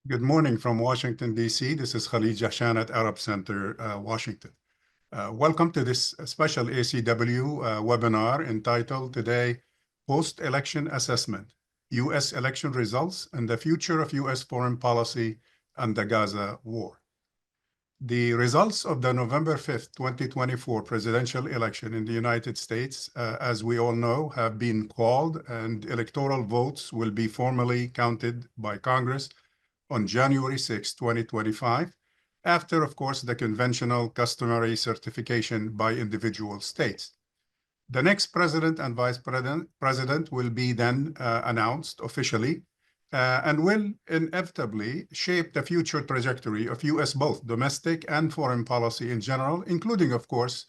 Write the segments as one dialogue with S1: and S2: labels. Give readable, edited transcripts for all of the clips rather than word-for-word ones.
S1: Good morning from Washington, D.C. This is Khalid Jahshan at Arab Center, Washington. Welcome to this special ACW webinar entitled today, Post-Election Assessment, U.S. Election Results and the Future of U.S. Foreign Policy and the Gaza War. The results of the November 5th, 2024 presidential election in the United States, as we all know, have been called, and electoral votes will be formally counted by Congress on January 6, 2025, after, of course, the conventional customary certification by individual states. The next president and vice president will be then announced officially and will inevitably shape the future trajectory of U.S. both domestic and foreign policy in general, including, of course,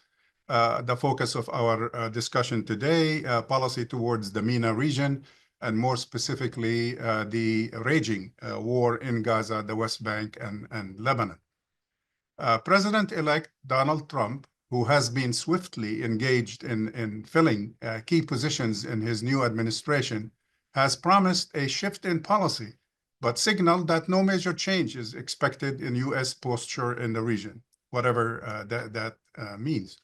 S1: the focus of our discussion today, policy towards the MENA region, and more specifically, the raging war in Gaza, the West Bank, and Lebanon. President-elect Donald Trump, who has been swiftly engaged in filling key positions in his new administration, has promised a shift in policy, but signaled that no major change is expected in U.S. posture in the region, whatever that means.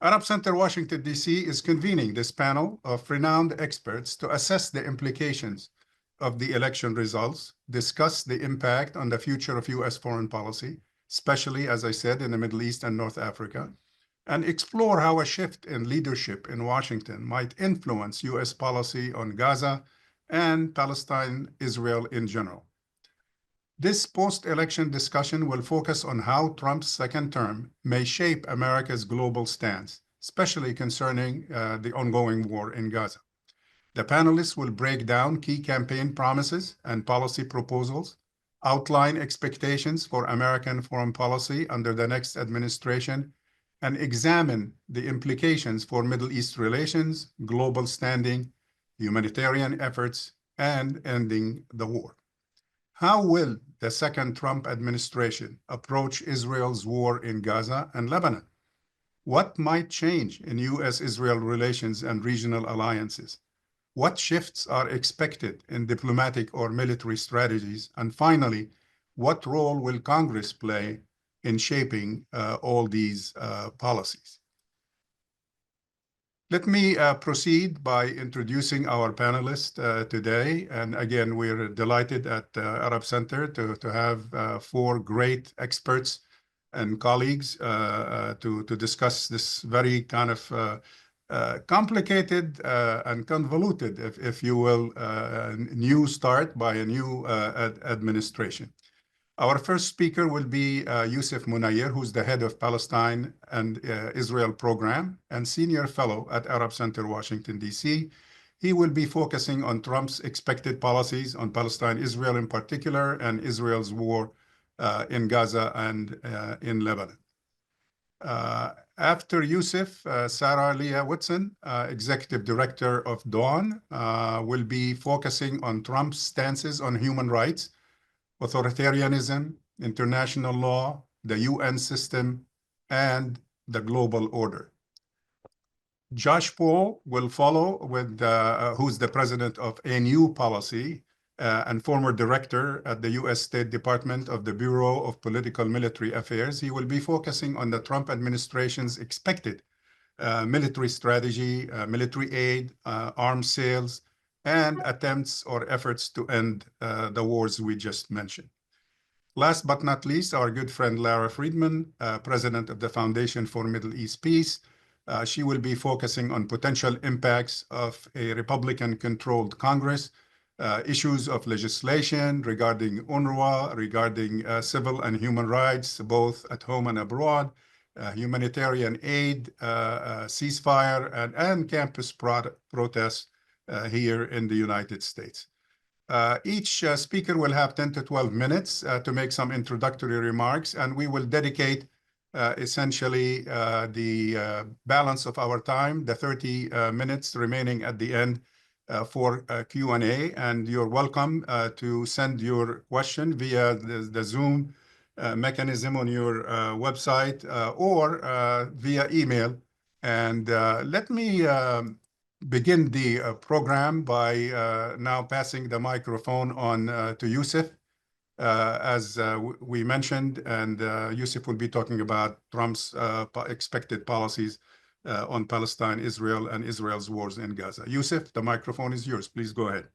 S1: Arab Center Washington, D.C. is convening this panel of renowned experts to assess the implications of the election results, discuss the impact on the future of U.S. foreign policy, especially, as I said, in the Middle East and North Africa, and explore how a shift in leadership in Washington might influence U.S. policy on Gaza and Palestine, Israel in general. This post-election discussion will focus on how Trump's second term may shape America's global stance, especially concerning the ongoing war in Gaza. The panelists will break down key campaign promises and policy proposals, outline expectations for American foreign policy under the next administration, and examine the implications for Middle East relations, global standing, humanitarian efforts, and ending the war. How will the second Trump administration approach Israel's war in Gaza and Lebanon? What might change in U.S.-Israel relations and regional alliances? What shifts are expected in diplomatic or military strategies? And finally, what role will Congress play in shaping all these policies? Let me proceed by introducing our panelists today. And again, we're delighted at Arab Center to have four great experts and colleagues to discuss this very kind of complicated and convoluted, if you will, new start by a new administration. Our first speaker will be Yousef Munayyer, who's the head of Palestine and Israel program and senior fellow at Arab Center, Washington, D.C. He will be focusing on Trump's expected policies on Palestine, Israel in particular, and Israel's war in Gaza and in Lebanon. After Yousef, Sarah Leah Whitson, executive director of Dawn, will be focusing on Trump's stances on human rights, authoritarianism, international law, the UN system, and the global order. Josh Paul will follow with, who's the president of ANU Policy and former director at the U.S. State Department of the Bureau of Political Military Affairs. He will be focusing on the Trump administration's expected military strategy, military aid, arms sales, and attempts or efforts to end the wars we just mentioned. Last but not least, our good friend Lara Friedman, president of the Foundation for Middle East Peace. She will be focusing on potential impacts of a Republican-controlled Congress, issues of legislation regarding UNRWA, regarding civil and human rights, both at home and abroad, humanitarian aid, ceasefire, and campus protests here in the United States. Each speaker will have 10 to 12 minutes to make some introductory remarks, and we will dedicate essentially the balance of our time, the 30 minutes remaining at the end for Q&A. And you're welcome to send your question via the Zoom mechanism on your website or via email. And let me begin the program by now passing the microphone on to Yousef. as we mentioned, and Yousef will be talking about Trump's expected policies on Palestine, Israel, and Israel's wars in Gaza. Yousef, the microphone is yours. Please go ahead.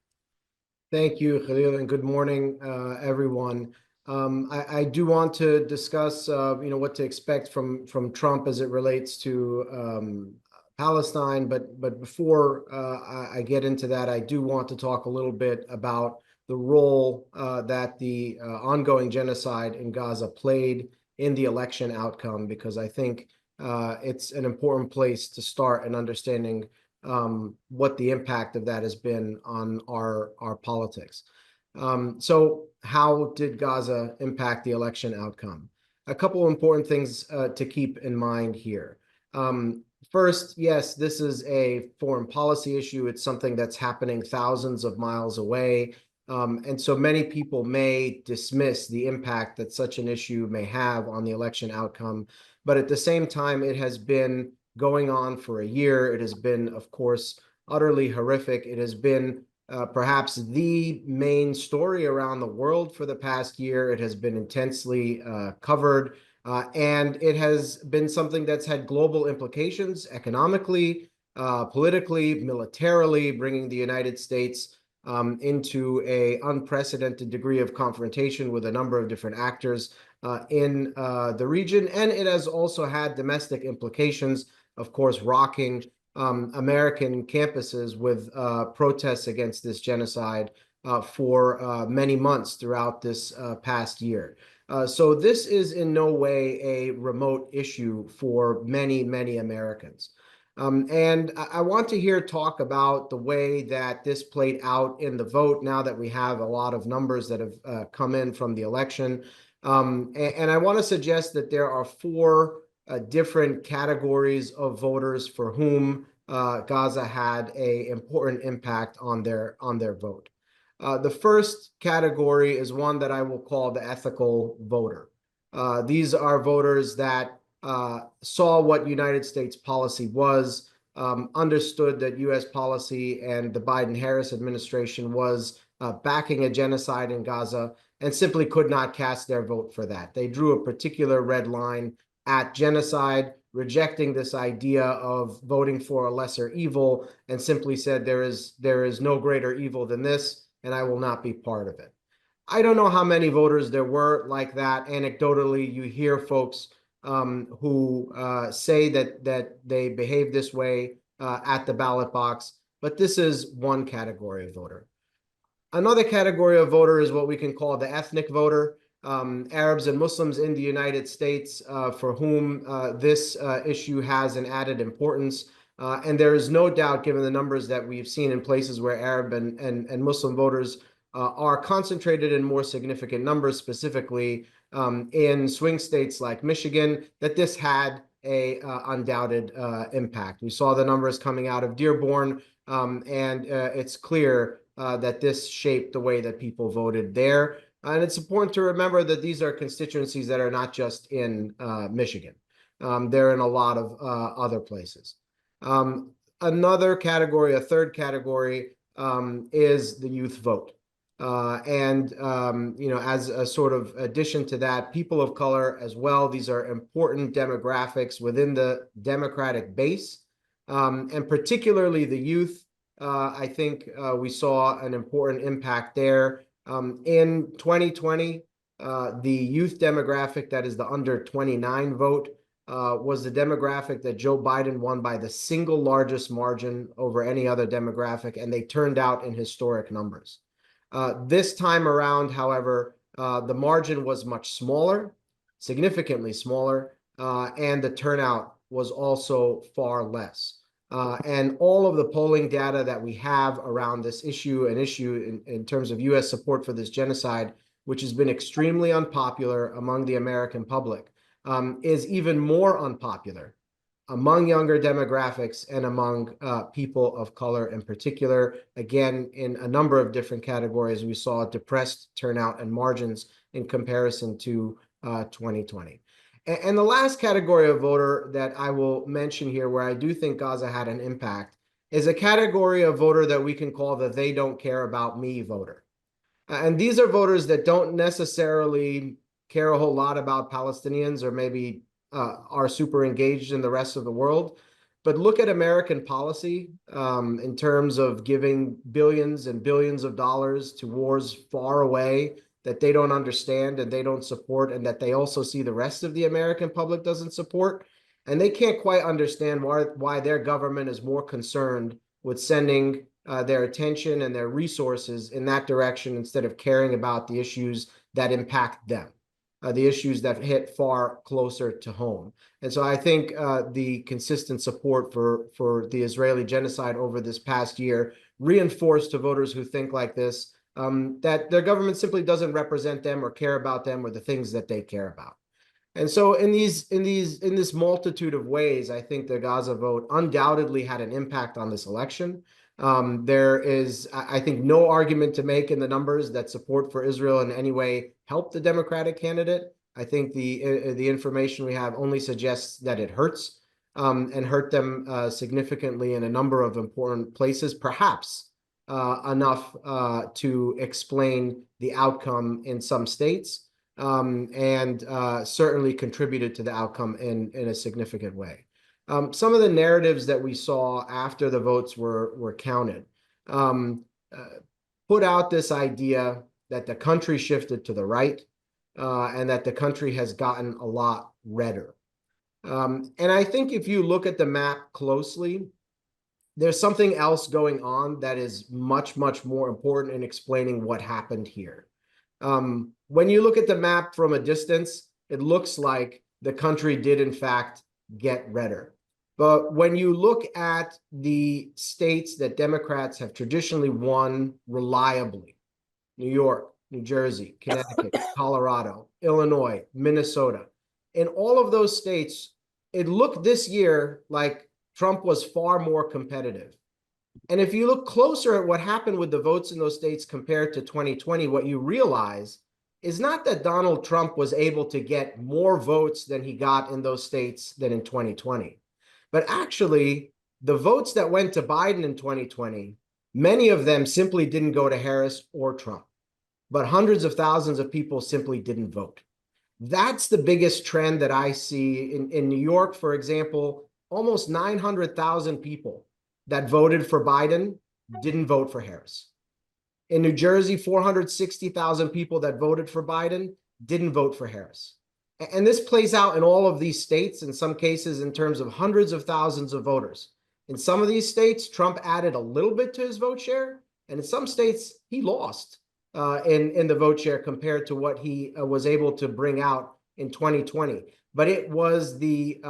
S2: Thank you, Khalil, and good morning, everyone. I do want to discuss, what to expect from Trump as it relates to Palestine. But before I get into that, I do want to talk a little bit about the role that the ongoing genocide in Gaza played in the election outcome, because I think it's an important place to start in understanding what the impact of that has been on our politics. So how did Gaza impact the election outcome? A couple of important things to keep in mind here. First, yes, this is a foreign policy issue. It's something that's happening thousands of miles away. And so many people may dismiss the impact that such an issue may have on the election outcome. But at the same time, it has been going on for a year. It has been, of course, utterly horrific. It has been perhaps the main story around the world for the past year. It has been intensely covered, and it has been something that's had global implications economically, politically, militarily, bringing the United States into an unprecedented degree of confrontation with a number of different actors in the region. And it has also had domestic implications, of course, rocking American campuses with protests against this genocide for many months throughout this past year. So this is in no way a remote issue for many, many Americans. And I want to hear talk about the way that this played out in the vote, now that we have a lot of numbers that have come in from the election. And I want to suggest that there are four different categories of voters for whom Gaza had an important impact on their vote. The first category is one that I will call the ethical voter. These are voters that saw what United States policy was, understood that U.S. policy and the Biden-Harris administration was backing a genocide in Gaza, and simply could not cast their vote for that. They drew a particular red line at genocide, rejecting this idea of voting for a lesser evil, and simply said there is no greater evil than this, and I will not be part of it. I don't know how many voters there were like that. Anecdotally, you hear folks who say that they behave this way at the ballot box, but this is one category of voter. Another category of voter is what we can call the ethnic voter, Arabs and Muslims in the United States, for whom this issue has an added importance. And there is no doubt, given the numbers that we've seen in places where Arab and Muslim voters are concentrated in more significant numbers, specifically in swing states like Michigan, that this had a undoubted impact. We saw the numbers coming out of Dearborn, and it's clear that this shaped the way that people voted there. And it's important to remember that these are constituencies that are not just in Michigan. They're in a lot of other places. Another category, a third category, is the youth vote. As a sort of addition to that, people of color as well. These are important demographics within the Democratic base, and particularly the youth. I think we saw an important impact there. In 2020, the youth demographic, that is the under 29 vote, was the demographic that Joe Biden won by the single largest margin over any other demographic, and they turned out in historic numbers. This time around, however, the margin was much smaller, significantly smaller, and the turnout was also far less. And all of the polling data that we have around this issue, an issue in terms of U.S. support for this genocide, which has been extremely unpopular among the American public, is even more unpopular among younger demographics and among people of color in particular. Again, in a number of different categories, we saw depressed turnout and margins in comparison to 2020. And the last category of voter that I will mention here, where I do think Gaza had an impact, is a category of voter that we can call the "they don't care about me" voter. And these are voters that don't necessarily care a whole lot about Palestinians, or maybe are super engaged in the rest of the world. But look at American policy in terms of giving billions and billions of dollars to wars far away that they don't understand and they don't support, and that they also see the rest of the American public doesn't support. And they can't quite understand why their government is more concerned with sending their attention and their resources in that direction instead of caring about the issues that impact them, the issues that hit far closer to home. And so I think the consistent support for the Israeli genocide over this past year reinforced to voters who think like this that their government simply doesn't represent them or care about them or the things that they care about. And so in this multitude of ways, I think the Gaza vote undoubtedly had an impact on this election. There is, I think, no argument to make in the numbers that support for Israel in any way helped the Democratic candidate. I think the information we have only suggests that it hurts and hurt them significantly in a number of important places, perhaps enough to explain the outcome in some states. And certainly contributed to the outcome in a significant way. Some of the narratives that we saw after the votes were counted put out this idea that the country shifted to the right and that the country has gotten a lot redder. And I think if you look at the map closely, there's something else going on that is much, much more important in explaining what happened here. When you look at the map from a distance, it looks like the country did, in fact, get redder. But when you look at the states that Democrats have traditionally won reliably, New York, New Jersey, Connecticut, Colorado, Illinois, Minnesota, in all of those states, it looked this year like Trump was far more competitive. And if you look closer at what happened with the votes in those states compared to 2020, what you realize is not that Donald Trump was able to get more votes than he got in those states than in 2020. But actually, the votes that went to Biden in 2020, many of them simply didn't go to Harris or Trump. But hundreds of thousands of people simply didn't vote. That's the biggest trend that I see in New York, for example. Almost 900,000 people that voted for Biden didn't vote for Harris. In New Jersey, 460,000 people that voted for Biden didn't vote for Harris. And this plays out in all of these states, in some cases in terms of hundreds of thousands of voters. In some of these states, Trump added a little bit to his vote share, and in some states, he lost in the vote share compared to what he was able to bring out in 2020. But it was the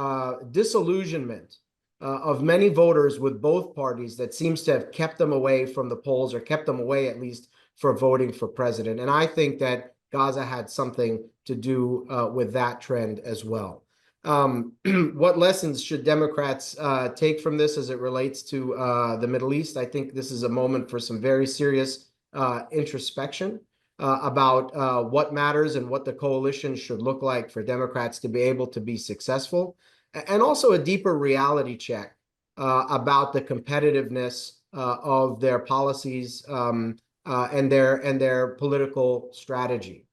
S2: disillusionment of many voters with both parties that seems to have kept them away from the polls, or kept them away at least for voting for president. And I think that Gaza had something to do with that trend as well. What lessons should Democrats take from this as it relates to the Middle East? I think this is a moment for some very serious introspection about what matters and what the coalition should look like for Democrats to be able to be successful, and also a deeper reality check about the competitiveness of their policies and their political strategy.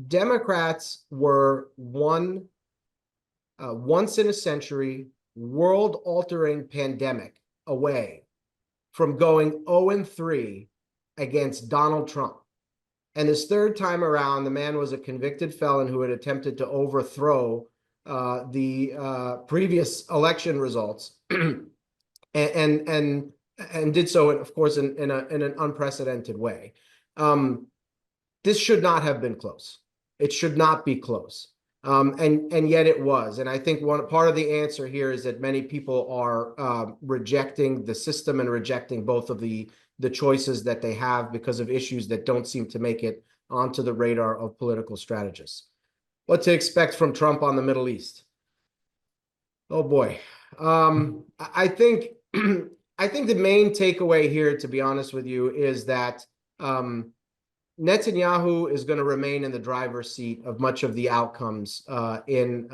S2: Democrats were one once in a century, world-altering pandemic away from going 0-3 against Donald Trump. And his third time around, the man was a convicted felon who had attempted to overthrow the previous election results, and did so, of course, in an unprecedented way. This should not have been close. It should not be close. And yet it was. And I think one part of the answer here is that many people are rejecting the system and rejecting both of the choices that they have because of issues that don't seem to make it onto the radar of political strategists. What to expect from Trump on the Middle East? Oh boy. I think the main takeaway here, to be honest with you, is that Netanyahu is going to remain in the driver's seat of much of the outcomes in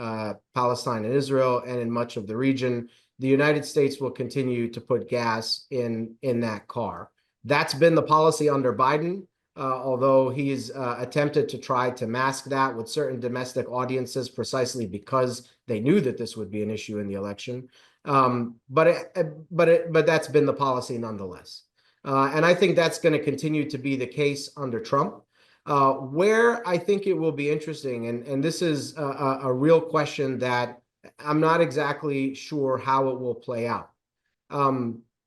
S2: Palestine and Israel and in much of the region. The United States will continue to put gas in that car. That's been the policy under Biden. although he's attempted to try to mask that with certain domestic audiences precisely because they knew that this would be an issue in the election. But that's been the policy nonetheless. And I think that's going to continue to be the case under Trump. Where I think it will be interesting, and this is a real question that I'm not exactly sure how it will play out.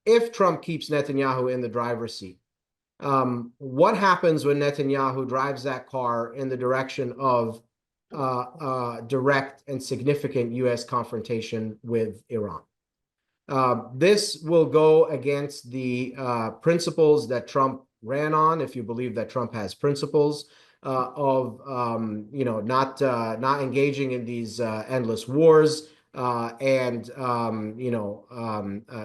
S2: If Trump keeps Netanyahu in the driver's seat, what happens when Netanyahu drives that car in the direction of direct and significant U.S. confrontation with Iran? This will go against the principles that Trump ran on, if you believe that Trump has principles of not engaging in these endless wars and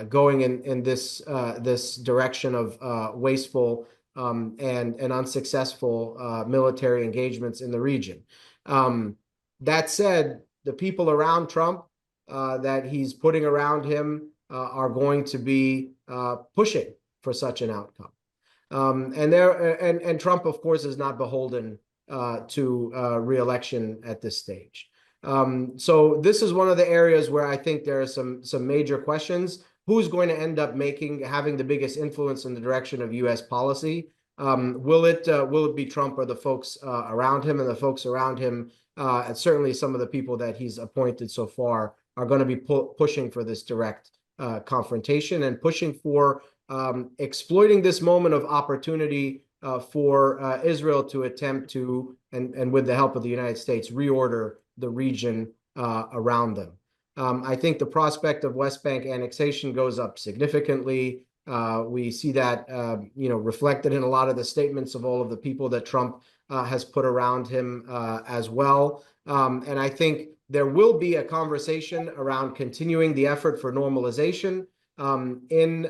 S2: going in this direction of wasteful and unsuccessful military engagements in the region. That said, the people around Trump that he's putting around him are going to be pushing for such an outcome. And Trump, of course, is not beholden to re-election at this stage. So this is one of the areas where I think there are some major questions. Who's going to end up having the biggest influence in the direction of U.S. policy? Will it be Trump or the folks around him? And the folks around him, and certainly some of the people that he's appointed so far, are going to be pushing for this direct confrontation and pushing for exploiting this moment of opportunity for Israel to attempt to, and with the help of the United States, reorder the region around them. I think the prospect of West Bank annexation goes up significantly. We see that reflected in a lot of the statements of all of the people that Trump has put around him as well. And I think there will be a conversation around continuing the effort for normalization in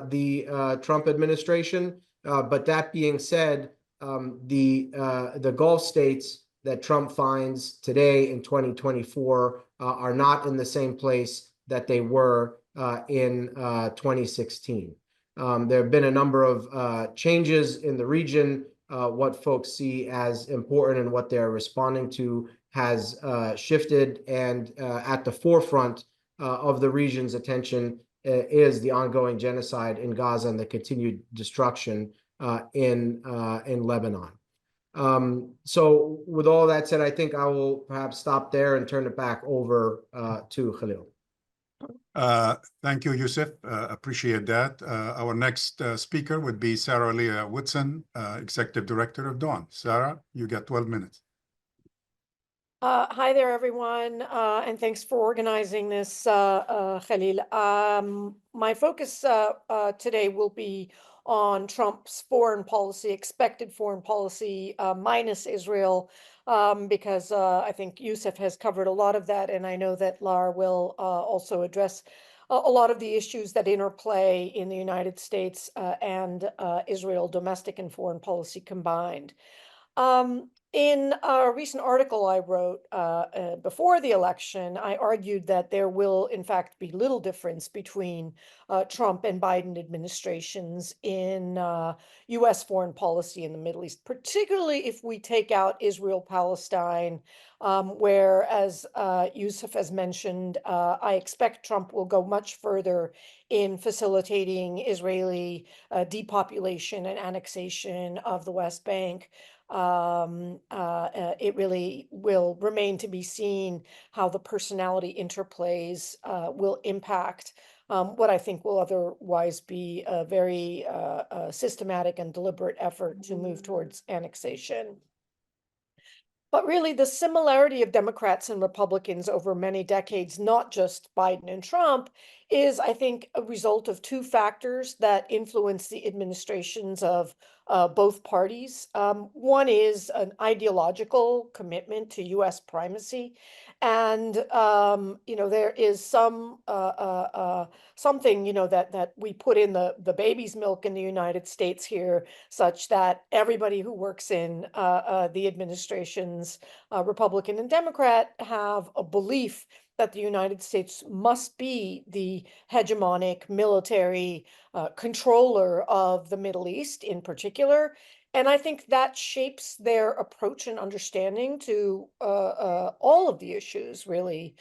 S2: the Trump administration. But that being said, the Gulf states that Trump finds today in 2024 are not in the same place that they were in 2016. There have been a number of changes in the region. What folks see as important and what they're responding to has shifted, and at the forefront of the region's attention is the ongoing genocide in Gaza and the continued destruction in Lebanon. So with all that said, I think I will perhaps stop there and turn it back over to Khalil.
S1: Thank you, Yousef. Appreciate that. Our next speaker would be Sarah Leah Whitson, Executive Director of Dawn. Sarah, you got 12 minutes.
S3: Hi there, everyone, and thanks for organizing this, Khalil. My focus today will be on Trump's foreign policy, expected foreign policy, minus Israel, because I think Yousef has covered a lot of that, and I know that Lara will also address a lot of the issues that interplay in the United States and Israel, domestic and foreign policy combined. In a recent article I wrote before the election, I argued that there will, in fact, be little difference between Trump and Biden administrations in U.S. foreign policy in the Middle East, particularly if we take out Israel-Palestine, where, as Yousef has mentioned, I expect Trump will go much further in facilitating Israeli depopulation and annexation of the West Bank. It really will remain to be seen how the personality interplays will impact what I think will otherwise be a very systematic and deliberate effort to move towards annexation. But really, the similarity of Democrats and Republicans over many decades, not just Biden and Trump, is, I think, a result of two factors that influence the administrations of both parties. One is an ideological commitment to U.S. primacy, and there is something that we put in the baby's milk in the United States here, such that everybody who works in the administrations, Republican and Democrat, have a belief that the United States must be the hegemonic military controller of the Middle East in particular. And I think that shapes their approach and understanding to all of the issues, really,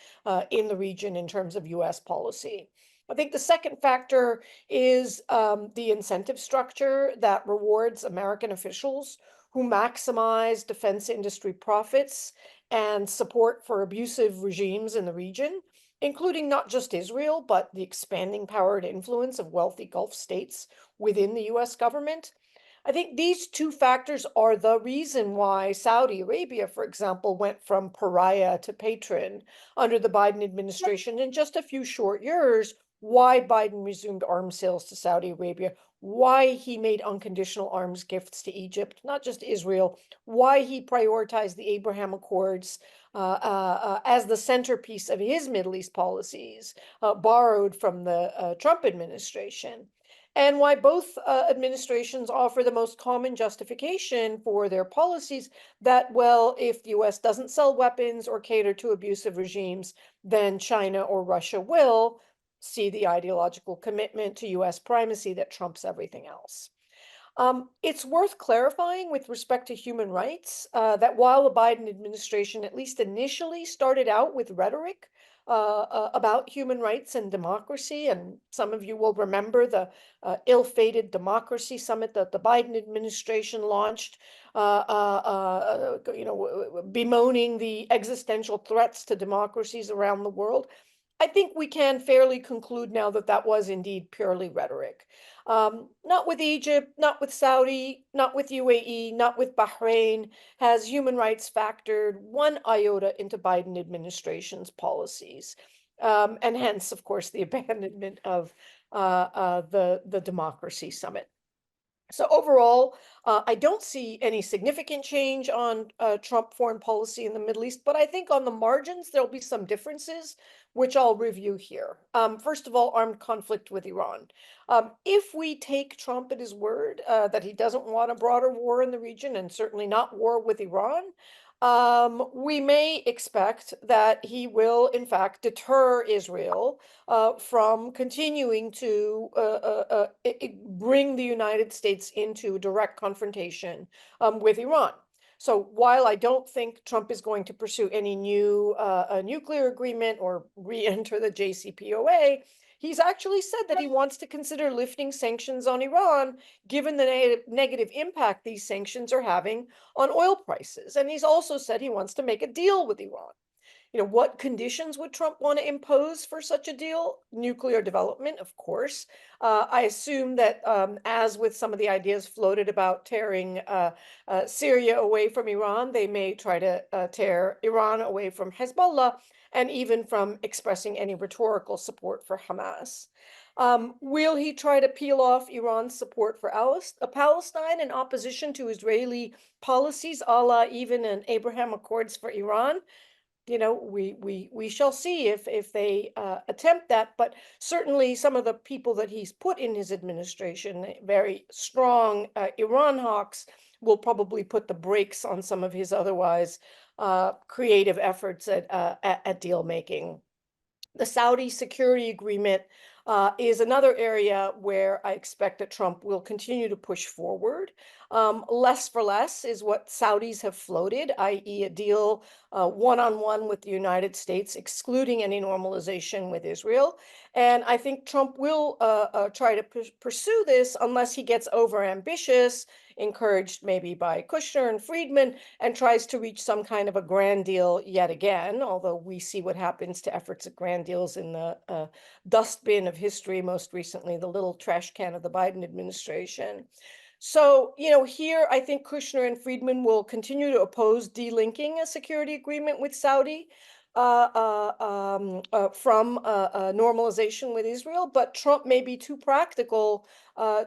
S3: in the region in terms of US policy. I think the second factor is the incentive structure that rewards American officials who maximize defense industry profits and support for abusive regimes in the region, including not just Israel, but the expanding power and influence of wealthy Gulf states within the US government. I think these two factors are the reason why Saudi Arabia, for example, went from pariah to patron under the Biden administration in just a few short years, why Biden resumed arms sales to Saudi Arabia, why he made unconditional arms gifts to Egypt, not just Israel, why he prioritized the Abraham Accords as the centerpiece of his Middle East policies, borrowed from the Trump administration, and why both administrations offer the most common justification for their policies that, well, if the US doesn't sell weapons or cater to abusive regimes, then China or Russia will. See the ideological commitment to US primacy that trumps everything else. It's worth clarifying with respect to human rights that while the Biden administration, at least initially, started out with rhetoric about human rights and democracy, and some of you will remember the ill-fated democracy summit that the Biden administration launched, bemoaning the existential threats to democracies around the world. I think we can fairly conclude now that that was indeed purely rhetoric. Not with Egypt, not with Saudi, not with UAE, not with Bahrain has human rights factored one iota into Biden administration's policies. And hence, of course, the abandonment of the Democracy Summit. So overall, I don't see any significant change on Trump foreign policy in the Middle East, but I think on the margins, there'll be some differences, which I'll review here. First of all, armed conflict with Iran. If we take Trump at his word that he doesn't want a broader war in the region, and certainly not war with Iran, we may expect that he will, in fact, deter Israel from continuing to bring the United States into direct confrontation with Iran. So while I don't think Trump is going to pursue any new nuclear agreement or re-enter the JCPOA, he's actually said that he wants to consider lifting sanctions on Iran, given the negative impact these sanctions are having on oil prices. And he's also said he wants to make a deal with Iran. What conditions would Trump want to impose for such a deal? Nuclear development, of course. I assume that as with some of the ideas floated about tearing Syria away from Iran, they may try to tear Iran away from Hezbollah and even from expressing any rhetorical support for Hamas. Will he try to peel off Iran's support for Palestine in opposition to Israeli policies, a la even an Abraham Accords for Iran? We shall see if they attempt that, but certainly some of the people that he's put in his administration, very strong Iran hawks, will probably put the brakes on some of his otherwise creative efforts at deal making. The Saudi security agreement is another area where I expect that Trump will continue to push forward. Less for less is what Saudis have floated, i.e. a deal one-on-one with the United States, excluding any normalization with Israel. And I think Trump will try to pursue this unless he gets overambitious, encouraged maybe by Kushner and Friedman, and tries to reach some kind of a grand deal yet again, although we see what happens to efforts at grand deals in the dustbin of history, most recently the little trash can of the Biden administration. So, here I think Kushner and Friedman will continue to oppose delinking a security agreement with Saudi from normalization with Israel, but Trump may be too practical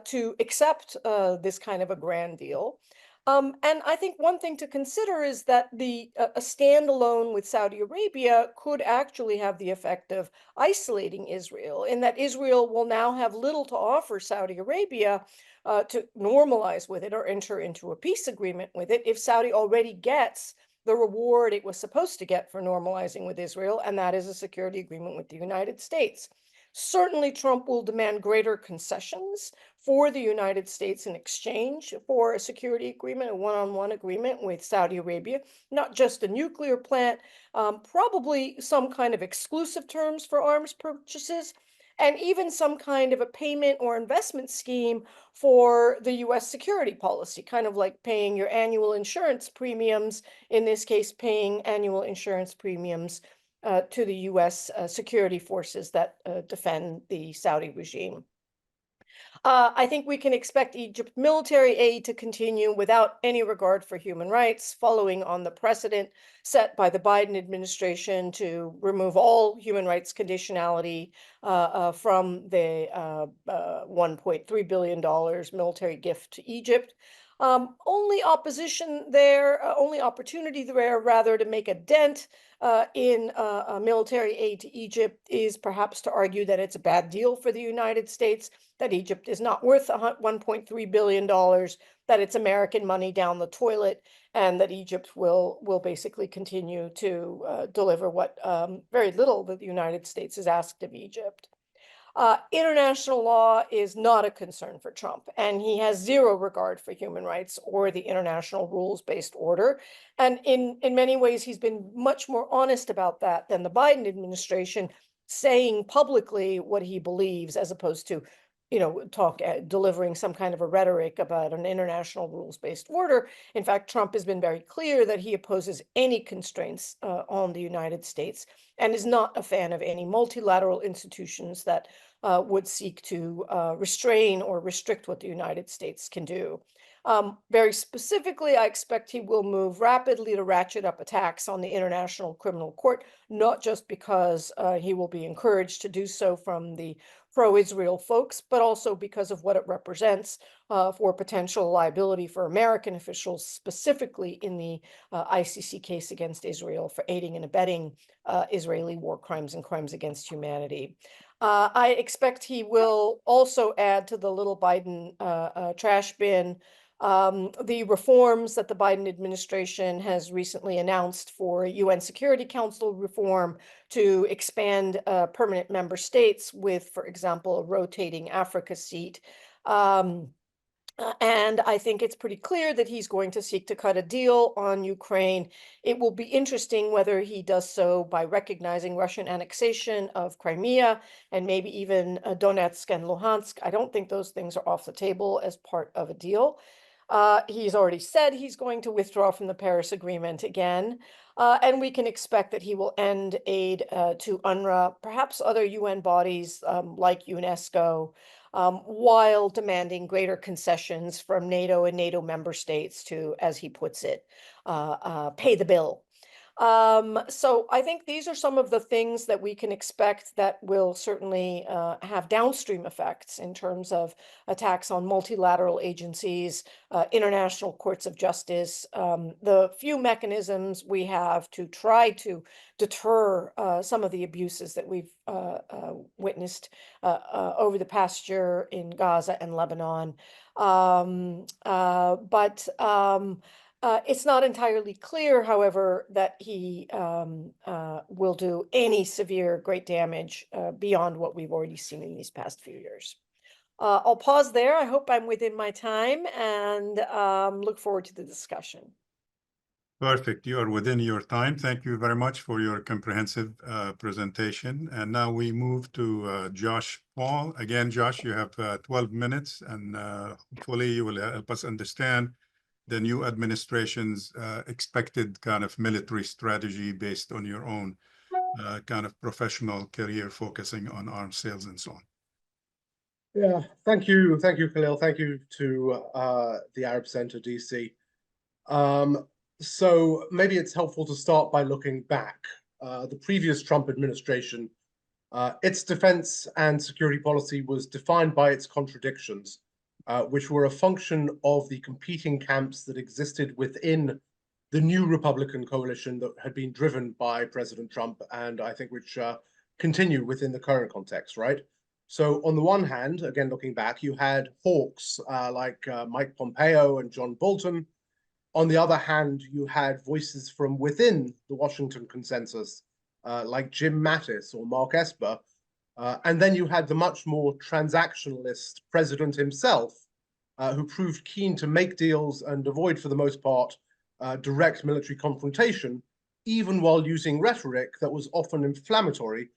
S3: to accept this kind of a grand deal. And I think one thing to consider is that a standalone with Saudi Arabia could actually have the effect of isolating Israel, in that Israel will now have little to offer Saudi Arabia to normalize with it or enter into a peace agreement with it if Saudi already gets the reward it was supposed to get for normalizing with Israel, and that is a security agreement with the United States. Certainly, Trump will demand greater concessions for the United States in exchange for a security agreement, a one-on-one agreement with Saudi Arabia, not just a nuclear plant, probably some kind of exclusive terms for arms purchases, and even some kind of a payment or investment scheme for the US security policy, kind of like paying your annual insurance premiums, in this case, paying annual insurance premiums to the US security forces that defend the Saudi regime. I think we can expect Egypt military aid to continue without any regard for human rights, following on the precedent set by the Biden administration to remove all human rights conditionality from the $1.3 billion military gift to Egypt. Only opposition there, only opportunity there, rather, to make a dent in military aid to Egypt is perhaps to argue that it's a bad deal for the United States, that Egypt is not worth $1.3 billion, that it's American money down the toilet, and that Egypt will basically continue to deliver what very little that the United States has asked of Egypt. International law is not a concern for Trump, and he has zero regard for human rights or the international rules-based order. And in many ways, he's been much more honest about that than the Biden administration, saying publicly what he believes, as opposed to, delivering some kind of a rhetoric about an international rules-based order. In fact, Trump has been very clear that he opposes any constraints on the United States and is not a fan of any multilateral institutions that would seek to restrain or restrict what the United States can do. Very specifically, I expect he will move rapidly to ratchet up attacks on the International Criminal Court, not just because he will be encouraged to do so from the pro-Israel folks, but also because of what it represents for potential liability for American officials, specifically in the ICC case against Israel for aiding and abetting Israeli war crimes and crimes against humanity. I expect he will also add to the little Biden trash bin the reforms that the Biden administration has recently announced for UN Security Council reform to expand permanent member states with, for example, a rotating Africa seat. And I think it's pretty clear that he's going to seek to cut a deal on Ukraine. It will be interesting whether he does so by recognizing Russian annexation of Crimea and maybe even Donetsk and Luhansk. I don't think those things are off the table as part of a deal. He's already said he's going to withdraw from the Paris Agreement again. And we can expect that he will end aid to UNRWA, perhaps other UN bodies like UNESCO, while demanding greater concessions from NATO and NATO member states to, as he puts it, pay the bill. So I think these are some of the things that we can expect that will certainly have downstream effects in terms of attacks on multilateral agencies, international courts of justice, the few mechanisms we have to try to deter some of the abuses that we've witnessed over the past year in Gaza and Lebanon. It's not entirely clear, however, that he will do any severe great damage beyond what we've already seen in these past few years. I'll pause there. I hope I'm within my time and look forward to the discussion.
S1: Perfect. You are within your time. Thank you very much for your comprehensive presentation. And now we move to Josh Paul. Again, Josh, you have 12 minutes, and hopefully you will help us understand the new administration's expected kind of military strategy based on your own kind of professional career focusing on arms sales and so on.
S4: Yeah, thank you, Khalil. Thank you to the Arab Center, DC. So maybe it's helpful to start by looking back. The previous Trump administration, its defense and security policy was defined by its contradictions, which were a function of the competing camps that existed within the new Republican coalition that had been driven by President Trump, and I think which continue within the current context, right? So on the one hand, again, looking back, you had hawks like Mike Pompeo and John Bolton, On the other hand, you had voices from within the Washington consensus, like Jim Mattis or Mark Esper. And then you had the much more transactionalist president himself, who proved keen to make deals and avoid, for the most part, direct military confrontation, even while using rhetoric that was often inflammatory,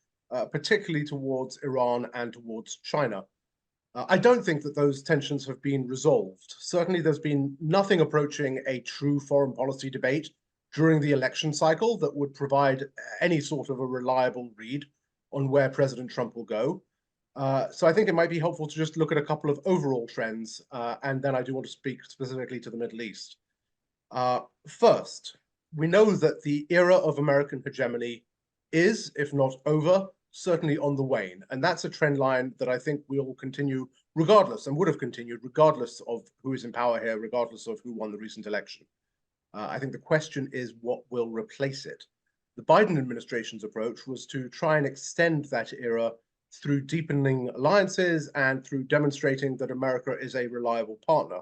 S4: particularly towards Iran and towards China. I don't think that those tensions have been resolved. Certainly, there's been nothing approaching a true foreign policy debate during the election cycle that would provide any sort of a reliable read on where President Trump will go. So I think it might be helpful to just look at a couple of overall trends, and then I do want to speak specifically to the Middle East. First, we know that the era of American hegemony is, if not over, certainly on the wane. And that's a trend line that I think will continue regardless, and would have continued regardless of who is in power here, regardless of who won the recent election. I think the question is what will replace it. The Biden administration's approach was to try and extend that era through deepening alliances and through demonstrating that America is a reliable partner.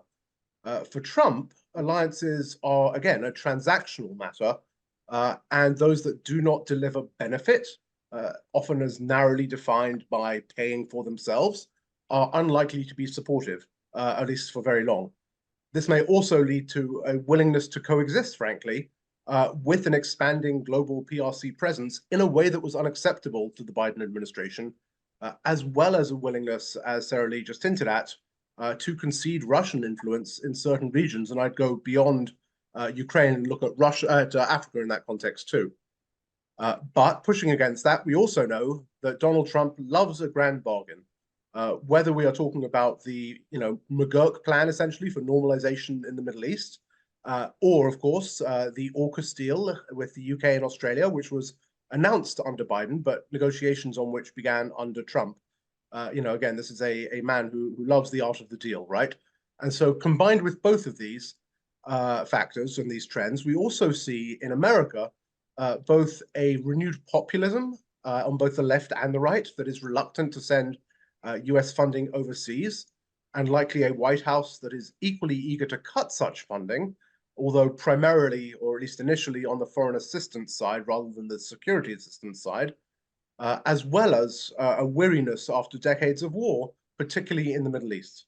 S4: For Trump, alliances are, again, a transactional matter, and those that do not deliver benefit, often as narrowly defined by paying for themselves, are unlikely to be supportive, at least for very long. This may also lead to a willingness to coexist, frankly, with an expanding global PRC presence in a way that was unacceptable to the Biden administration, as well as a willingness, as Sarah Lee just hinted at, to concede Russian influence in certain regions. And I'd go beyond Ukraine and look at Russia, Africa in that context too. But pushing against that, we also know that Donald Trump loves a grand bargain. Whether we are talking about the McGurk plan, essentially, for normalization in the Middle East, or, of course, the AUKUS deal with the UK and Australia, which was announced under Biden, but negotiations on which began under Trump. Again, this is a man who loves the art of the deal, right? And so combined with both of these factors and these trends, we also see in America both a renewed populism on both the left and the right that is reluctant to send US funding overseas, and likely a White House that is equally eager to cut such funding, although primarily, or at least initially, on the foreign assistance side rather than the security assistance side, as well as a weariness after decades of war, particularly in the Middle East.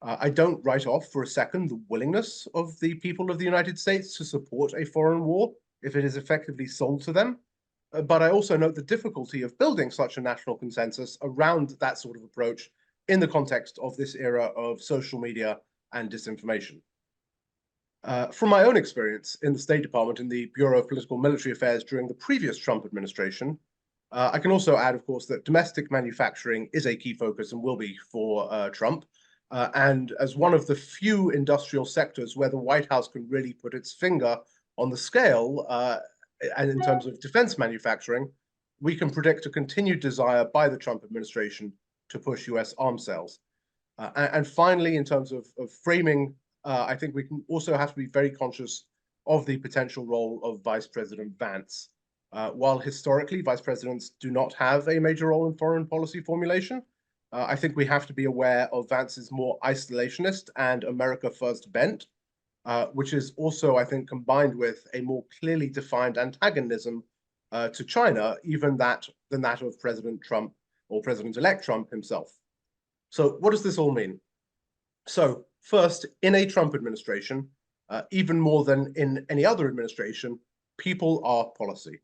S4: I don't write off for a second the willingness of the people of the United States to support a foreign war if it is effectively sold to them. But I also note the difficulty of building such a national consensus around that sort of approach in the context of this era of social media and disinformation. From my own experience in the State Department in the Bureau of Political Military Affairs during the previous Trump administration, I can also add, of course, that domestic manufacturing is a key focus and will be for Trump. And as one of the few industrial sectors where the White House can really put its finger on the scale, and in terms of defense manufacturing, we can predict a continued desire by the Trump administration to push US arms sales. And finally, in terms of framing, I think we can also have to be very conscious of the potential role of Vice President Vance. While historically vice presidents do not have a major role in foreign policy formulation, I think we have to be aware of Vance's more isolationist and America first bent, which is also, I think, combined with a more clearly defined antagonism to China, even than that of President Trump or President-elect Trump himself. So what does this all mean? So first, in a Trump administration, even more than in any other administration, people are policy.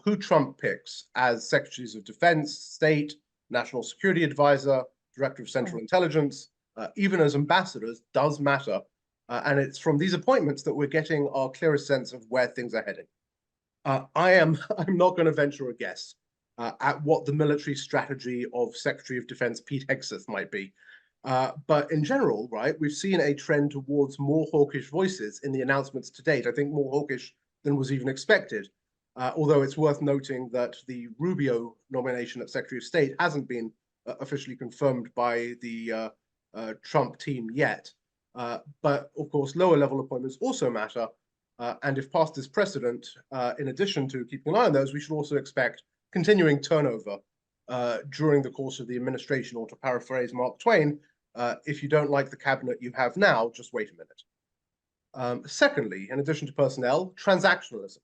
S4: Who Trump picks as secretaries of defense, state, national security advisor, director of central intelligence, even as ambassadors, does matter. And it's from these appointments that we're getting our clearest sense of where things are heading. I'm not going to venture a guess at what the military strategy of Secretary of Defense Pete Hegseth might be. But in general, right, we've seen a trend towards more hawkish voices in the announcements to date. I think more hawkish than was even expected. Although it's worth noting that the Rubio nomination at Secretary of State hasn't been officially confirmed by the Trump team yet. But of course, lower level appointments also matter. And if past is precedent, in addition to keeping an eye on those, we should also expect continuing turnover during the course of the administration, or to paraphrase Mark Twain, if you don't like the cabinet you have now, just wait a minute. Secondly, in addition to personnel, transactionalism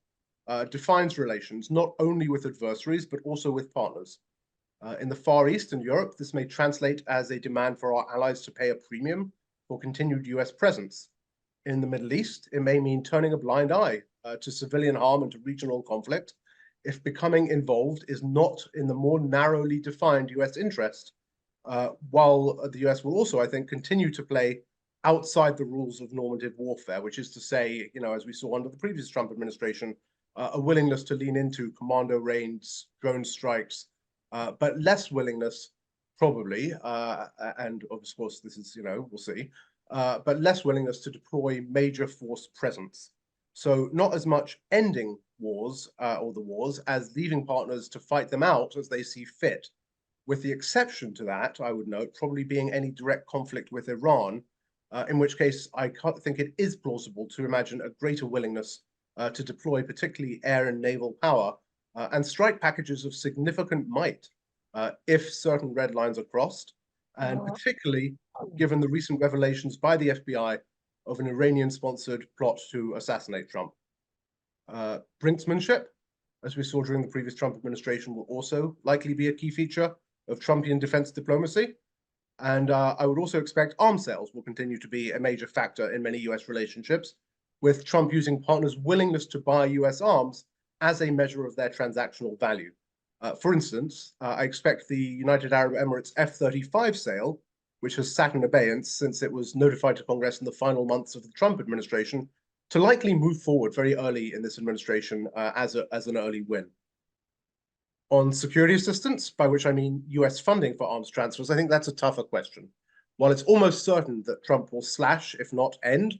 S4: defines relations not only with adversaries, but also with partners. In the Far East and Europe, this may translate as a demand for our allies to pay a premium for continued US presence. In the Middle East, it may mean turning a blind eye to civilian harm and to regional conflict if becoming involved is not in the more narrowly defined US interest, while the US will also, I think, continue to play outside the rules of normative warfare, which is to say, as we saw under the previous Trump administration, a willingness to lean into commando raids, drone strikes, but less willingness, probably, and of course this is, we'll see, but less willingness to deploy major force presence. So not as much ending wars or the wars as leaving partners to fight them out as they see fit, with the exception to that, I would note, probably being any direct conflict with Iran, in which case I think it is plausible to imagine a greater willingness to deploy particularly air and naval power and strike packages of significant might if certain red lines are crossed, and particularly given the recent revelations by the FBI of an Iranian-sponsored plot to assassinate Trump. Brinksmanship, as we saw during the previous Trump administration, will also likely be a key feature of Trumpian defense diplomacy. And I would also expect arms sales will continue to be a major factor in many US relationships, with Trump using partners' willingness to buy US arms as a measure of their transactional value. For instance, I expect the United Arab Emirates F-35 sale, which has sat in abeyance since it was notified to Congress in the final months of the Trump administration, to likely move forward very early in this administration as an early win. On security assistance, by which I mean US funding for arms transfers, I think that's a tougher question. While it's almost certain that Trump will slash, if not end,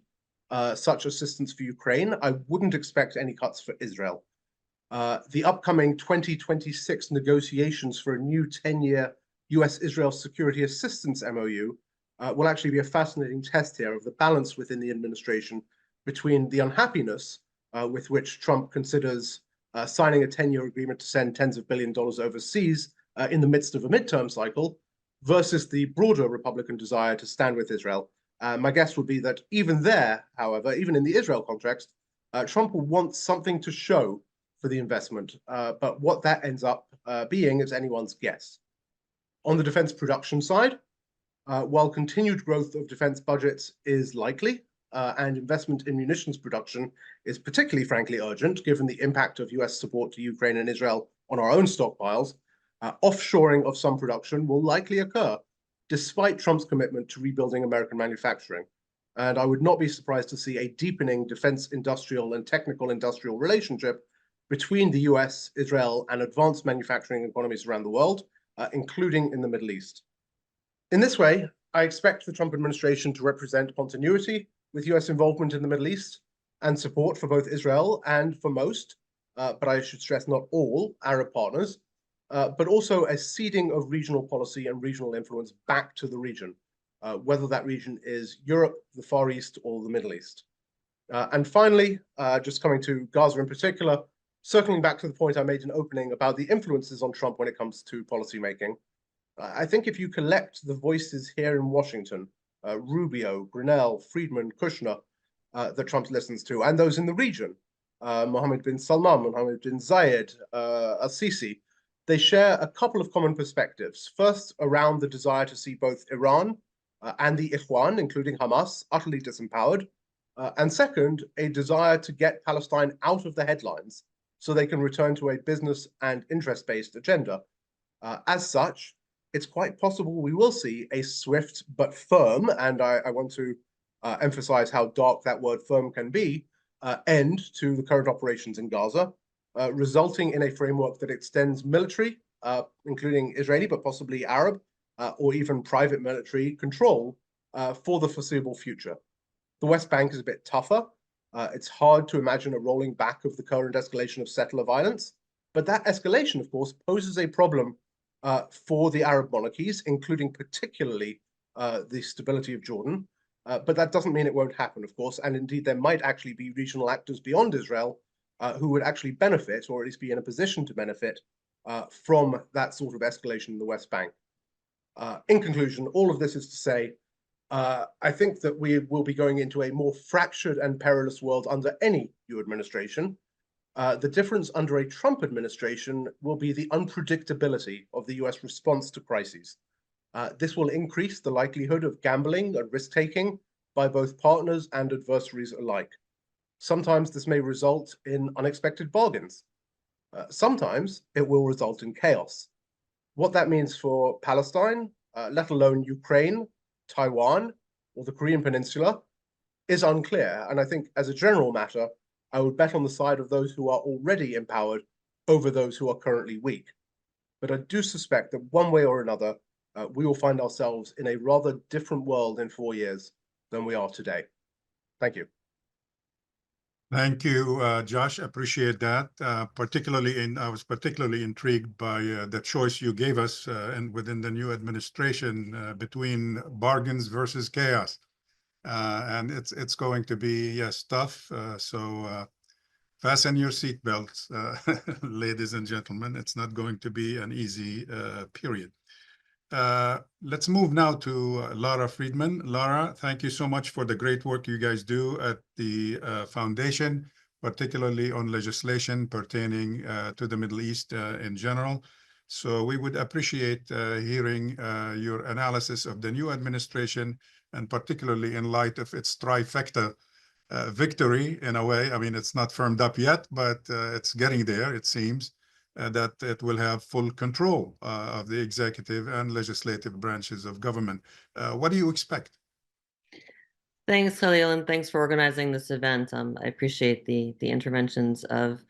S4: such assistance for Ukraine, I wouldn't expect any cuts for Israel. The upcoming 2026 negotiations for a new 10-year US-Israel security assistance MOU will actually be a fascinating test here of the balance within the administration between the unhappiness with which Trump considers signing a 10-year agreement to send tens of billions of dollars overseas in the midst of a midterm cycle versus the broader Republican desire to stand with Israel. My guess would be that even there, however, even in the Israel context, Trump will want something to show for the investment, but what that ends up being is anyone's guess. On the defense production side, while continued growth of defense budgets is likely, and investment in munitions production is particularly, frankly, urgent, given the impact of US support to Ukraine and Israel on our own stockpiles, offshoring of some production will likely occur, despite Trump's commitment to rebuilding American manufacturing. And I would not be surprised to see a deepening defense industrial and technical industrial relationship between the US, Israel, and advanced manufacturing economies around the world, including in the Middle East. In this way, I expect the Trump administration to represent continuity with US involvement in the Middle East and support for both Israel and for most, but I should stress not all, Arab partners, but also a ceding of regional policy and regional influence back to the region, whether that region is Europe, the Far East, or the Middle East. And finally, just coming to Gaza in particular, circling back to the point I made in opening about the influences on Trump when it comes to policymaking, I think if you collect the voices here in Washington, Rubio, Grinnell, Friedman, Kushner, that Trump listens to, and those in the region, Mohammed bin Salman, Mohammed bin Zayed, al-Sisi, they share a couple of common perspectives. First, around the desire to see both Iran and the Ikhwan, including Hamas, utterly disempowered. And second, a desire to get Palestine out of the headlines so they can return to a business and interest-based agenda. As such, it's quite possible we will see a swift but firm, and I want to emphasize how dark that word firm can be, end to the current operations in Gaza, resulting in a framework that extends military, including Israeli, but possibly Arab, or even private military control for the foreseeable future. The West Bank is a bit tougher. It's hard to imagine a rolling back of the current escalation of settler violence, but that escalation, of course, poses a problem for the Arab monarchies, including particularly the stability of Jordan. But that doesn't mean it won't happen, of course, and indeed there might actually be regional actors beyond Israel who would actually benefit, or at least be in a position to benefit, from that sort of escalation in the West Bank. In conclusion, all of this is to say, I think that we will be going into a more fractured and perilous world under any new administration. The difference under a Trump administration will be the unpredictability of the US response to crises. This will increase the likelihood of gambling and risk-taking by both partners and adversaries alike. Sometimes this may result in unexpected bargains. Sometimes it will result in chaos. What that means for Palestine, let alone Ukraine, Taiwan, or the Korean Peninsula, is unclear. And I think as a general matter, I would bet on the side of those who are already empowered over those who are currently weak. But I do suspect that one way or another, we will find ourselves in a rather different world in 4 years than we are today. Thank you.
S1: Thank you, Josh. Appreciate that. I was particularly intrigued by the choice you gave us and within the new administration between bargains versus chaos. And it's going to be, yes, tough. So fasten your seatbelts, ladies and gentlemen. It's not going to be an easy period. Let's move now to Lara Friedman. Lara, thank you so much for the great work you guys do at the foundation, particularly on legislation pertaining to the Middle East in general. So we would appreciate hearing your analysis of the new administration, and particularly in light of its trifecta victory in a way. I mean, it's not firmed up yet, but it's getting there, it seems. That it will have full control of the executive and legislative branches of government. What do you expect?
S5: Thanks, Khalil, and thanks for organizing this event. I appreciate the interventions of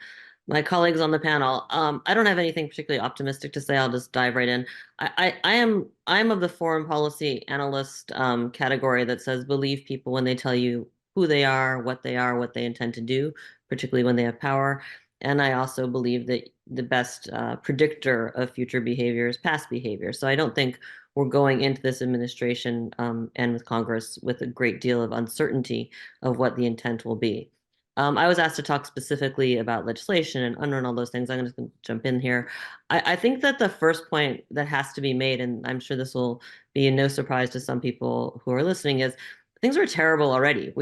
S5: my colleagues on the panel. I don't have anything particularly optimistic to say. I'll just dive right in. I'm of the foreign policy analyst category that says believe people when they tell you who they are, what they intend to do, particularly when they have power. And I also believe that the best predictor of future behavior is past behavior. So I don't think we're going into this administration and with Congress with a great deal of uncertainty of what the intent will be. I was asked to talk specifically about legislation and UNRWA and all those things. I'm just going to jump in here. I think that the first point that has to be made, and I'm sure this will be no surprise to some people who are listening, is things are terrible already.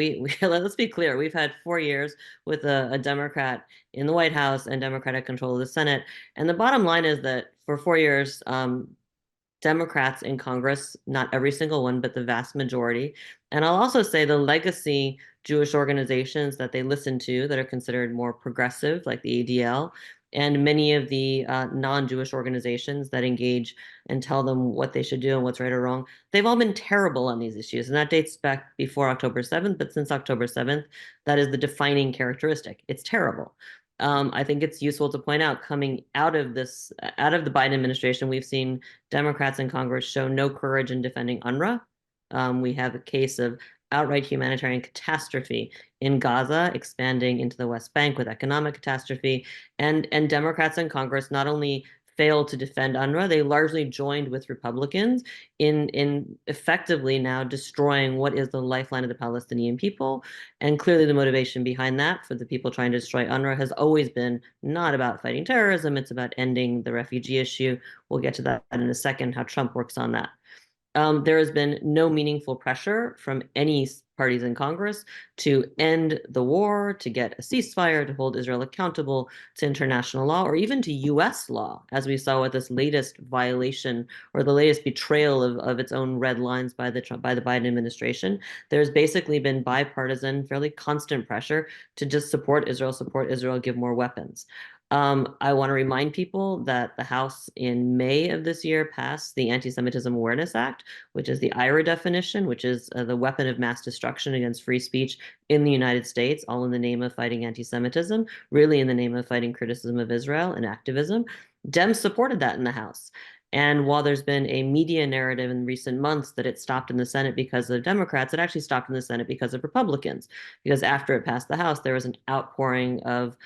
S5: Let's be clear. We've had 4 years with a Democrat in the White House and Democratic control of the Senate. And the bottom line is that for 4 years, Democrats in Congress, not every single one, but the vast majority. And I'll also say the legacy Jewish organizations that they listen to that are considered more progressive, like the ADL, and many of the non-Jewish organizations that engage and tell them what they should do and what's right or wrong, they've all been terrible on these issues. And that dates back before October 7th, but since October 7th, that is the defining characteristic. It's terrible. I think it's useful to point out, coming out of the Biden administration, we've seen Democrats in Congress show no courage in defending UNRWA. We have a case of outright humanitarian catastrophe in Gaza, expanding into the West Bank with economic catastrophe. And Democrats in Congress not only failed to defend UNRWA, they largely joined with Republicans in effectively now destroying what is the lifeline of the Palestinian people. And clearly the motivation behind that for the people trying to destroy UNRWA has always been not about fighting terrorism, it's about ending the refugee issue. We'll get to that in a second, how Trump works on that. There has been no meaningful pressure from any parties in Congress to end the war, to get a ceasefire, to hold Israel accountable to international law, or even to U.S. law, as we saw with this latest violation or the latest betrayal of its own red lines by the Biden administration. There's basically been bipartisan, fairly constant pressure to just support Israel, give more weapons. I want to remind people that the House in May of this year passed the Anti-Semitism Awareness Act, which is the IRA definition, which is the weapon of mass destruction against free speech in the United States, all in the name of fighting anti-Semitism, really in the name of fighting criticism of Israel and activism. Dems supported that in the House. And while there's been a media narrative in recent months that it stopped in the Senate because of Democrats, it actually stopped in the Senate because of Republicans. Because after it passed the House, there was an outpouring of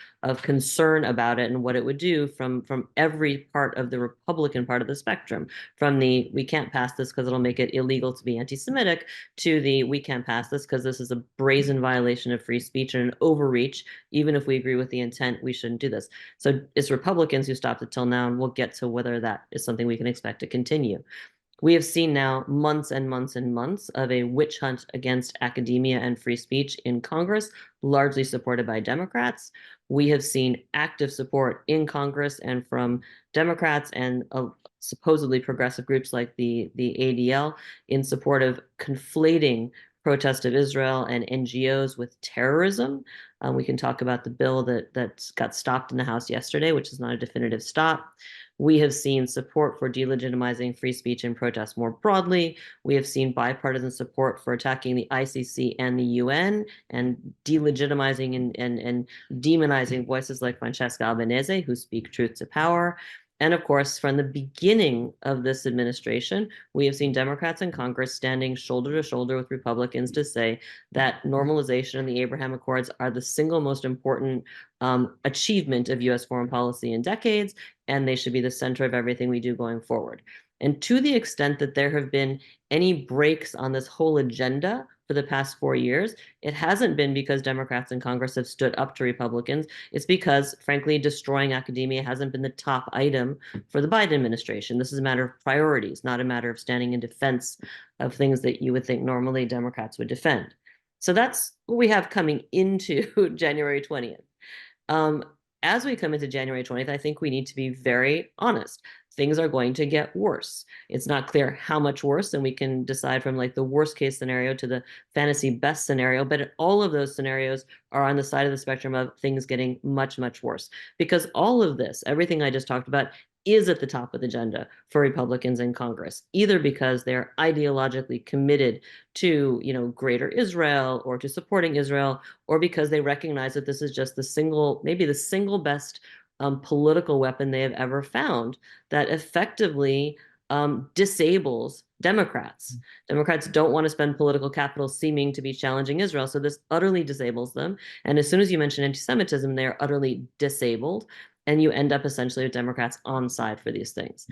S5: concern about it and what it would do from every part of the Republican part of the spectrum, from the we can't pass this because it'll make it illegal to be anti-Semitic, to the we can't pass this because this is a brazen violation of free speech and an overreach. Even if we agree with the intent, we shouldn't do this. So it's Republicans who stopped it till now, and we'll get to whether that is something we can expect to continue. We have seen now months and months and months of a witch hunt against academia and free speech in Congress, largely supported by Democrats. We have seen active support in Congress and from Democrats and supposedly progressive groups like the ADL in support of conflating protest of Israel and NGOs with terrorism. We can talk about the bill that got stopped in the House yesterday, which is not a definitive stop. We have seen support for delegitimizing free speech and protest more broadly. We have seen bipartisan support for attacking the ICC and the UN and delegitimizing and demonizing voices like Francesca Albanese, who speak truth to power. And of course, from the beginning of this administration, we have seen Democrats in Congress standing shoulder to shoulder with Republicans to say that normalization and the Abraham Accords are the single most important achievement of US foreign policy in decades, and they should be the center of everything we do going forward. And to the extent that there have been any breaks on this whole agenda for the past 4 years, it hasn't been because Democrats in Congress have stood up to Republicans. It's because, frankly, destroying academia hasn't been the top item for the Biden administration. This is a matter of priorities, not a matter of standing in defense of things that you would think normally Democrats would defend. So that's what we have coming into January 20th. As we come into January 20th, I think we need to be very honest. Things are going to get worse. It's not clear how much worse, and we can decide from like the worst case scenario to the fantasy best scenario, but all of those scenarios are on the side of the spectrum of things getting much, much worse. Because all of this, everything I just talked about, is at the top of the agenda for Republicans in Congress, either because they're ideologically committed to, greater Israel or to supporting Israel, or because they recognize that this is just maybe the single best political weapon they have ever found that effectively disables Democrats. Democrats don't want to spend political capital seeming to be challenging Israel, so this utterly disables them. And as soon as you mention anti-Semitism, they are utterly disabled, and you end up essentially with Democrats on side for these things.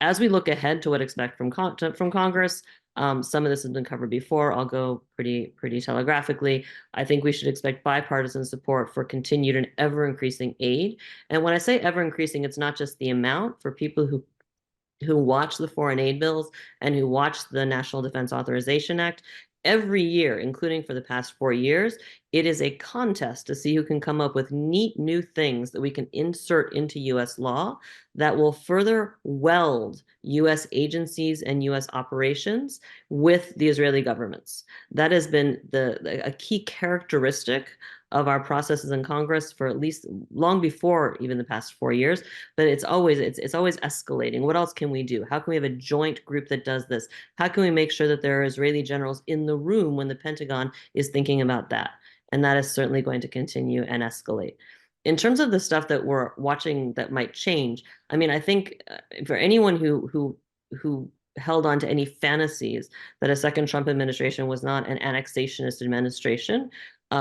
S5: As we look ahead to what to expect from Congress, some of this has been covered before. I'll go pretty telegraphically. I think we should expect bipartisan support for continued and ever-increasing aid. And when I say ever-increasing, it's not just the amount. For people who watch the foreign aid bills and who watch the National Defense Authorization Act, every year, including for the past 4 years, it is a contest to see who can come up with neat new things that we can insert into US law that will further weld US agencies and US operations with the Israeli governments. That has been a key characteristic of our processes in Congress for at least long before even the past 4 years, but it's always escalating. What else can we do? How can we have a joint group that does this? How can we make sure that there are Israeli generals in the room when the Pentagon is thinking about that? And that is certainly going to continue and escalate. In terms of the stuff that we're watching that might change, I mean, I think for anyone who held on to any fantasies that a second Trump administration was not an annexationist administration,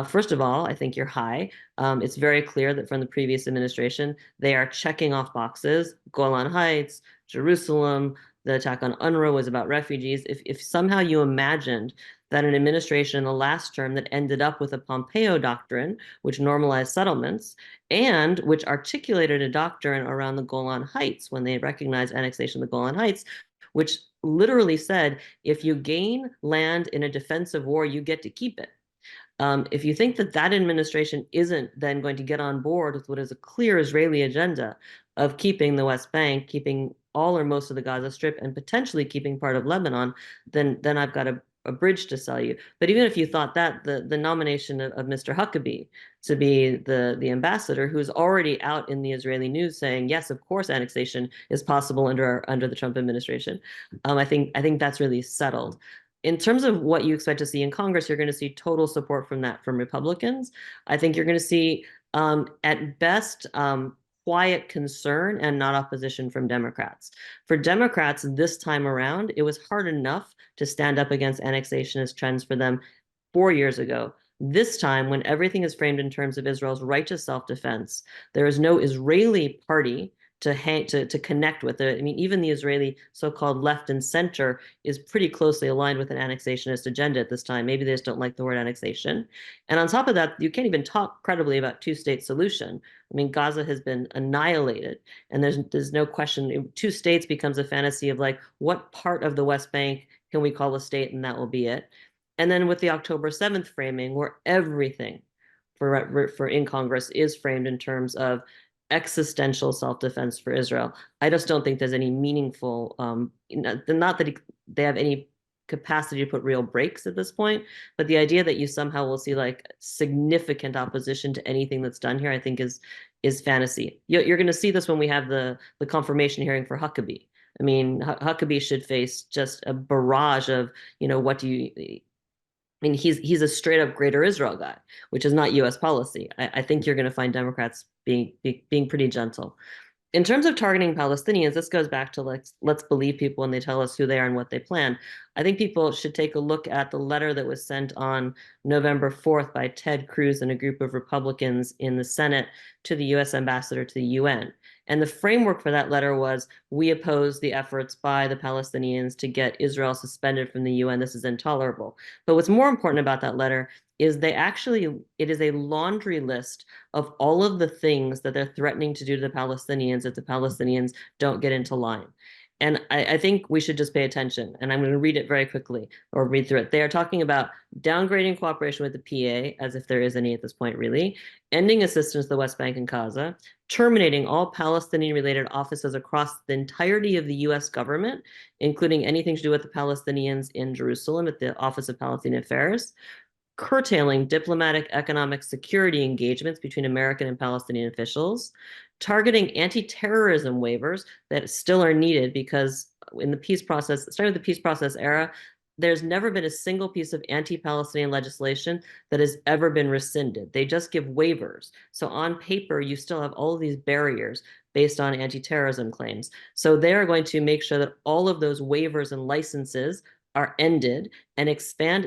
S5: first of all, I think you're high. It's very clear that from the previous administration, they are checking off boxes: Golan Heights, Jerusalem. The attack on UNRWA was about refugees. If somehow you imagined that an administration in the last term that ended up with a Pompeo doctrine, which normalized settlements, and which articulated a doctrine around the Golan Heights when they recognized annexation of the Golan Heights, which literally said, if you gain land in a defensive war, you get to keep it. If you think that administration isn't then going to get on board with what is a clear Israeli agenda of keeping the West Bank, keeping all or most of the Gaza Strip, and potentially keeping part of Lebanon, then I've got a bridge to sell you. But even if you thought that, the nomination of Mr. Huckabee to be the ambassador, who's already out in the Israeli news saying, yes, of course, annexation is possible under the Trump administration, I think that's really settled. In terms of what you expect to see in Congress, you're going to see total support from Republicans. I think you're going to see, at best, quiet concern and not opposition from Democrats. For Democrats this time around, it was hard enough to stand up against annexationist trends for them 4 years ago. This time, when everything is framed in terms of Israel's right to self-defense, there is no Israeli party to connect with it. I mean, even the Israeli so-called left and center is pretty closely aligned with an annexationist agenda at this time. Maybe they just don't like the word annexation. And on top of that, you can't even talk credibly about two-state solution. I mean, Gaza has been annihilated, and there's no question. Two states becomes a fantasy of like, what part of the West Bank can we call a state, and that will be it. And then with the October 7th framing, where everything for in Congress is framed in terms of existential self-defense for Israel. I just don't think there's any meaningful, not that they have any capacity to put real brakes at this point, but the idea that you somehow will see like significant opposition to anything that's done here, I think is fantasy. You're going to see this when we have the confirmation hearing for Huckabee. I mean, Huckabee should face just a barrage of, what do you, I mean, he's a straight up Greater Israel guy, which is not U.S. policy. I think you're going to find Democrats being pretty gentle. In terms of targeting Palestinians, this goes back to let's believe people when they tell us who they are and what they plan. I think people should take a look at the letter that was sent on November 4th by Ted Cruz and a group of Republicans in the Senate to the U.S. ambassador to the UN. And the framework for that letter was, we oppose the efforts by the Palestinians to get Israel suspended from the UN. This is intolerable. But what's more important about that letter is it is a laundry list of all of the things that they're threatening to do to the Palestinians if the Palestinians don't get into line. And I think we should just pay attention. And I'm going to read it very quickly, or read through it. They are talking about downgrading cooperation with the PA, as if there is any at this point, really, ending assistance to the West Bank and Gaza, terminating all Palestinian-related offices across the entirety of the U.S. government, including anything to do with the Palestinians in Jerusalem at the Office of Palestinian Affairs, curtailing diplomatic, economic, security engagements between American and Palestinian officials, targeting anti-terrorism waivers that still are needed because in the peace process, starting with the peace process era, there's never been a single piece of anti-Palestinian legislation that has ever been rescinded. They just give waivers. So on paper, you still have all of these barriers based on anti-terrorism claims. So they're going to make sure that all of those waivers and licenses are ended and expand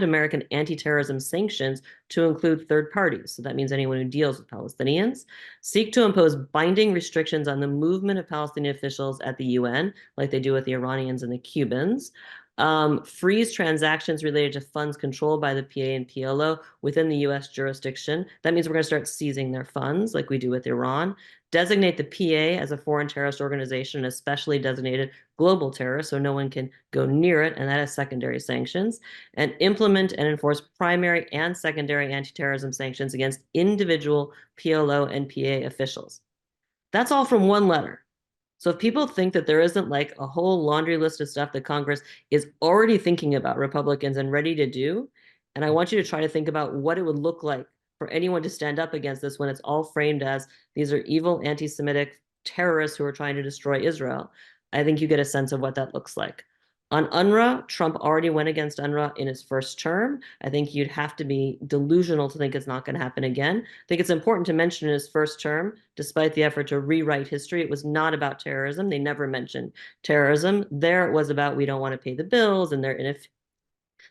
S5: American anti-terrorism sanctions to include third parties. So that means anyone who deals with Palestinians. Seek to impose binding restrictions on the movement of Palestinian officials at the UN, like they do with the Iranians and the Cubans. Freeze transactions related to funds controlled by the PA and PLO within the US jurisdiction. That means we're going to start seizing their funds like we do with Iran. Designate the PA as a foreign terrorist organization, especially designated global terrorist, so no one can go near it, and that has secondary sanctions. And implement and enforce primary and secondary anti-terrorism sanctions against individual PLO and PA officials. That's all from one letter. So if people think that there isn't like a whole laundry list of stuff that Congress is already thinking about, Republicans, and ready to do, and I want you to try to think about what it would look like for anyone to stand up against this when it's all framed as these are evil anti-Semitic terrorists who are trying to destroy Israel, I think you get a sense of what that looks like. On UNRWA, Trump already went against UNRWA in his first term. I think you'd have to be delusional to think it's not going to happen again. I think it's important to mention in his first term, despite the effort to rewrite history, it was not about terrorism. They never mentioned terrorism. There it was about we don't want to pay the bills and they're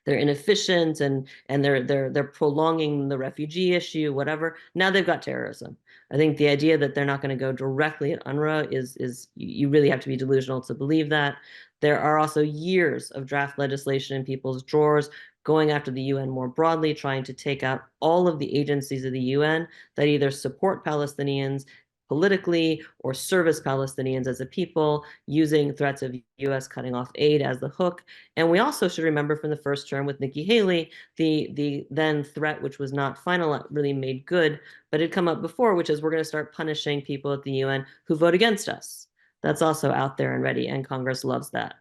S5: inefficient and they're prolonging the refugee issue, whatever. Now they've got terrorism. I think the idea that they're not going to go directly at UNRWA is you really have to be delusional to believe that. There are also years of draft legislation in people's drawers going after the UN more broadly, trying to take out all of the agencies of the UN that either support Palestinians politically or service Palestinians as a people, using threats of US cutting off aid as the hook. And we also should remember from the first term with Nikki Haley, the then threat, which was not final, really made good, but had come up before, which is we're going to start punishing people at the UN who vote against us. That's also out there and ready, and Congress loves that.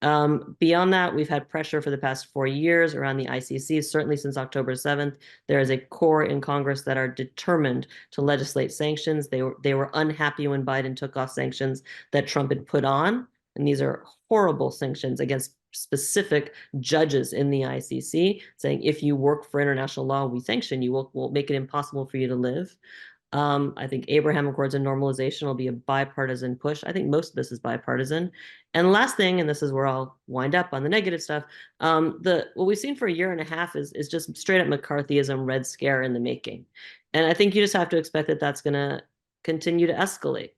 S5: Beyond that, we've had pressure for the past 4 years around the ICC. Certainly since October 7th, there is a core in Congress that are determined to legislate sanctions. They were unhappy when Biden took off sanctions that Trump had put on, and these are horrible sanctions against specific judges in the ICC, saying if you work for international law, we sanction you. We'll make it impossible for you to live. I think Abraham Accords and normalization will be a bipartisan push. I think most of this is bipartisan. And the last thing, and this is where I'll wind up on the negative stuff, what we've seen for a year and a half is just straight up McCarthyism, Red Scare in the making. And I think you just have to expect that that's going to continue to escalate.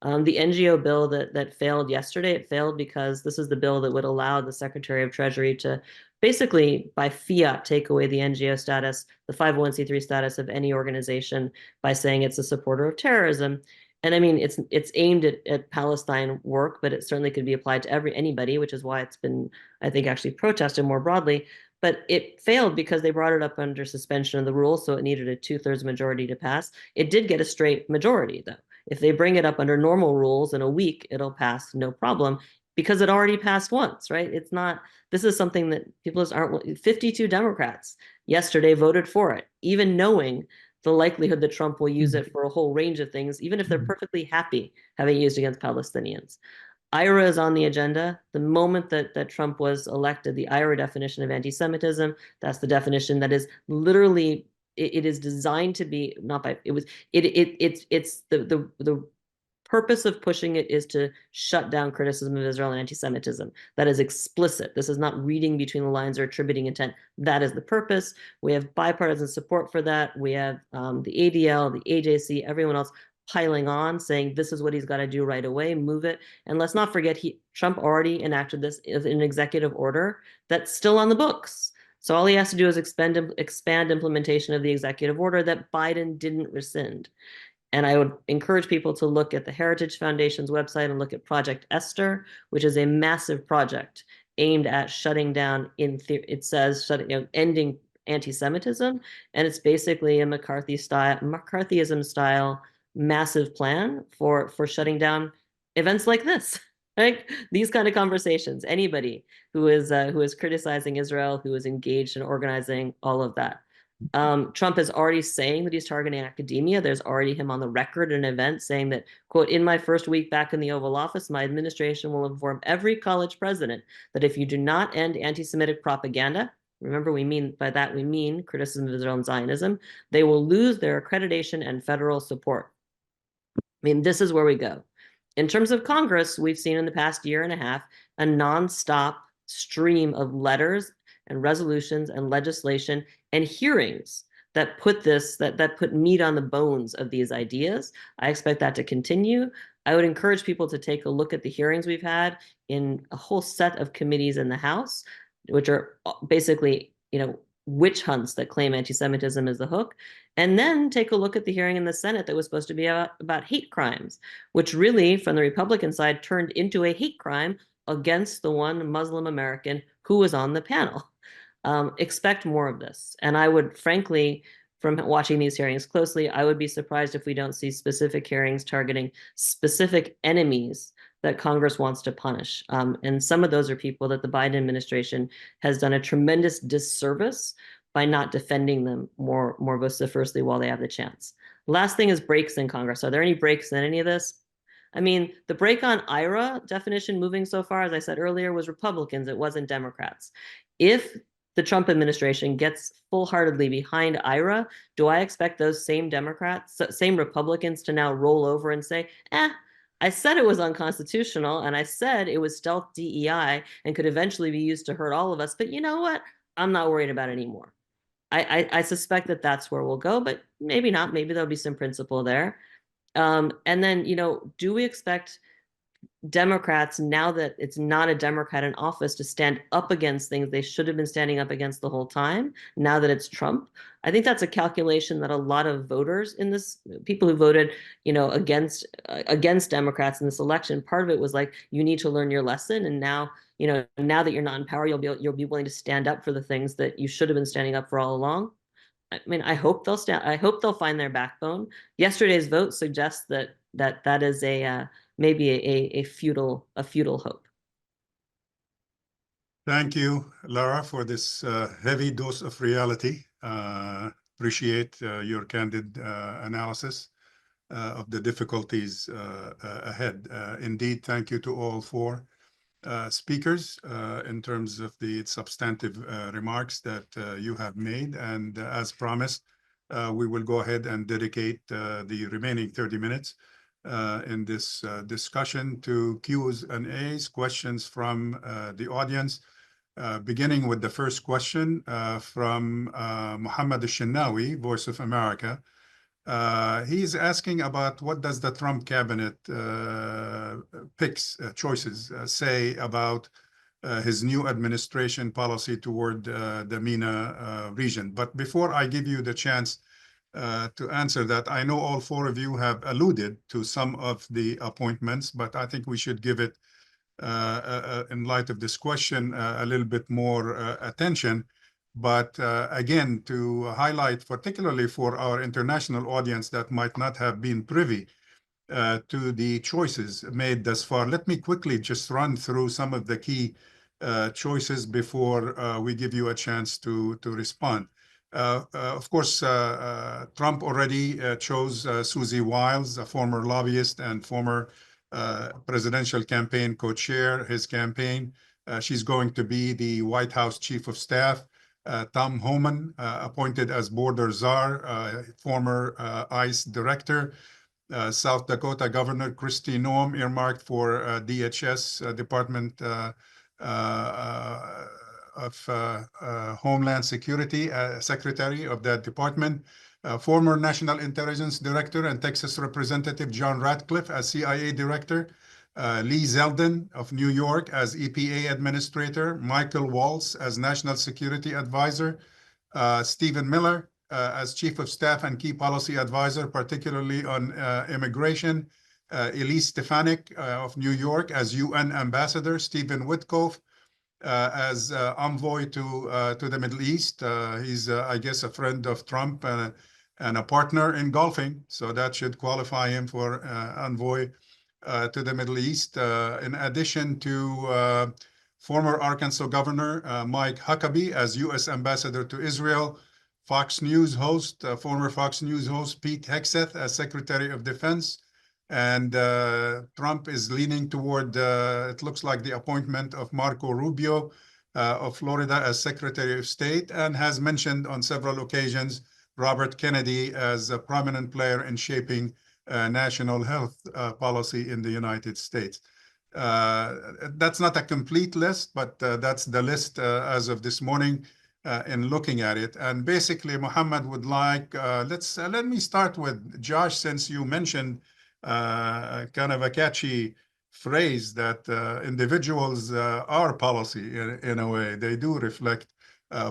S5: The NGO bill that failed yesterday, it failed because this is the bill that would allow the Secretary of Treasury to basically, by fiat, take away the NGO status, the 501c3 status of any organization by saying it's a supporter of terrorism. And I mean, it's aimed at Palestine work, but it certainly could be applied to anybody, which is why it's been, I think, actually protested more broadly. But it failed because they brought it up under suspension of the rules, so it needed a 2/3 majority to pass. It did get a straight majority, though. If they bring it up under normal rules in a week, it'll pass no problem because it already passed once, right? It's not, this is something that people just aren't, 52 Democrats yesterday voted for it, even knowing the likelihood that Trump will use it for a whole range of things, even if they're perfectly happy having used against Palestinians. IRA is on the agenda. The moment that Trump was elected, the IRA definition of anti-Semitism, that's the definition that is literally, it is designed to be, not by, it's the purpose of pushing it is to shut down criticism of Israel and anti-Semitism. That is explicit. This is not reading between the lines or attributing intent. That is the purpose. We have bipartisan support for that. We have the ADL, the AJC, everyone else piling on, saying this is what he's got to do right away, move it. And let's not forget, Trump already enacted this as an executive order that's still on the books. So all he has to do is expand implementation of the executive order that Biden didn't rescind. And I would encourage people to look at the Heritage Foundation's website and look at Project Esther, which is a massive project aimed at shutting down, it says, ending anti-Semitism. And it's basically a McCarthyism style massive plan for shutting down events like this. Right? These kind of conversations, anybody who is criticizing Israel, who is engaged in organizing all of that. Trump is already saying that he's targeting academia. There's already him on the record in an event saying that, quote, in my first week back in the Oval Office, my administration will inform every college president that if you do not end anti-Semitic propaganda, remember by that we mean criticism of Israel and Zionism, they will lose their accreditation and federal support. I mean, this is where we go. In terms of Congress, we've seen in the past year and a half a nonstop stream of letters and resolutions and legislation and hearings that put meat on the bones of these ideas. I expect that to continue. I would encourage people to take a look at the hearings we've had in a whole set of committees in the House, which are basically, witch hunts that claim anti-Semitism is the hook. And then take a look at the hearing in the Senate that was supposed to be about hate crimes, which really, from the Republican side, turned into a hate crime against the one Muslim American who was on the panel. Expect more of this. And I would, frankly, from watching these hearings closely, I would be surprised if we don't see specific hearings targeting specific enemies that Congress wants to punish. And some of those are people that the Biden administration has done a tremendous disservice by not defending them more vociferously while they have the chance. Last thing is breaks in Congress. Are there any breaks in any of this? I mean, the break on IRA definition moving so far, as I said earlier, was Republicans. It wasn't Democrats. If the Trump administration gets full-heartedly behind IRA, do I expect those same Democrats, same Republicans to now roll over and say, I said it was unconstitutional and I said it was stealth DEI and could eventually be used to hurt all of us, but you know what? I'm not worried about it anymore. I suspect that that's where we'll go, but maybe not. Maybe there'll be some principle there. And then, do we expect Democrats, now that it's not a Democrat in office, to stand up against things they should have been standing up against the whole time, now that it's Trump? I think that's a calculation that a lot of voters in this, people who voted, against Democrats in this election, part of it was like, you need to learn your lesson. And now, now that you're not in power, you'll be willing to stand up for the things that you should have been standing up for all along. I mean, I hope they'll find their backbone. Yesterday's vote suggests that is maybe a futile hope.
S1: Thank you, Lara, for this heavy dose of reality. Appreciate your candid analysis of the difficulties ahead. Indeed, thank you to all four speakers in terms of the substantive remarks that you have made. And as promised, we will go ahead and dedicate the remaining 30 minutes in this discussion to Q's and A's, questions from the audience, beginning with the first question from Mohammed Al-Shinnawi, Voice of America. He's asking about what does the Trump cabinet choices say about his new administration policy toward the MENA region. But before I give you the chance to answer that, I know all four of you have alluded to some of the appointments, but I think we should give it, in light of this question, a little bit more attention. But again, to highlight, particularly for our international audience that might not have been privy to the choices made thus far, let me quickly just run through some of the key choices before we give you a chance to respond. Of course, Trump already chose Susie Wiles, a former lobbyist and former presidential campaign co-chair his campaign. She's going to be the White House Chief of Staff. Tom Homan, appointed as border czar, former ICE director. South Dakota Governor Kristi Noem, earmarked for DHS, Department of Homeland Security, Secretary of that department. Former National Intelligence Director and Texas Representative John Ratcliffe as CIA Director. Lee Zeldin of New York as EPA Administrator. Michael Waltz as National Security Advisor. Stephen Miller as Chief of Staff and Key Policy Advisor, particularly on immigration. Elise Stefanik of New York as UN Ambassador. Stephen Witkoff as envoy to the Middle East. He's, I guess, a friend of Trump and a partner in golfing, so that should qualify him for envoy to the Middle East. In addition to former Arkansas Governor Mike Huckabee as U.S. Ambassador to Israel. Fox News host, former Fox News host Pete Hegseth as Secretary of Defense. And Trump is leaning toward, it looks like, the appointment of Marco Rubio of Florida as Secretary of State, and has mentioned on several occasions Robert Kennedy as a prominent player in shaping national health policy in the United States. That's not a complete list, but that's the list as of this morning in looking at it. And basically, Mohammed would like, let me start with Josh, since you mentioned kind of a catchy phrase that individuals are policy in a way. They do reflect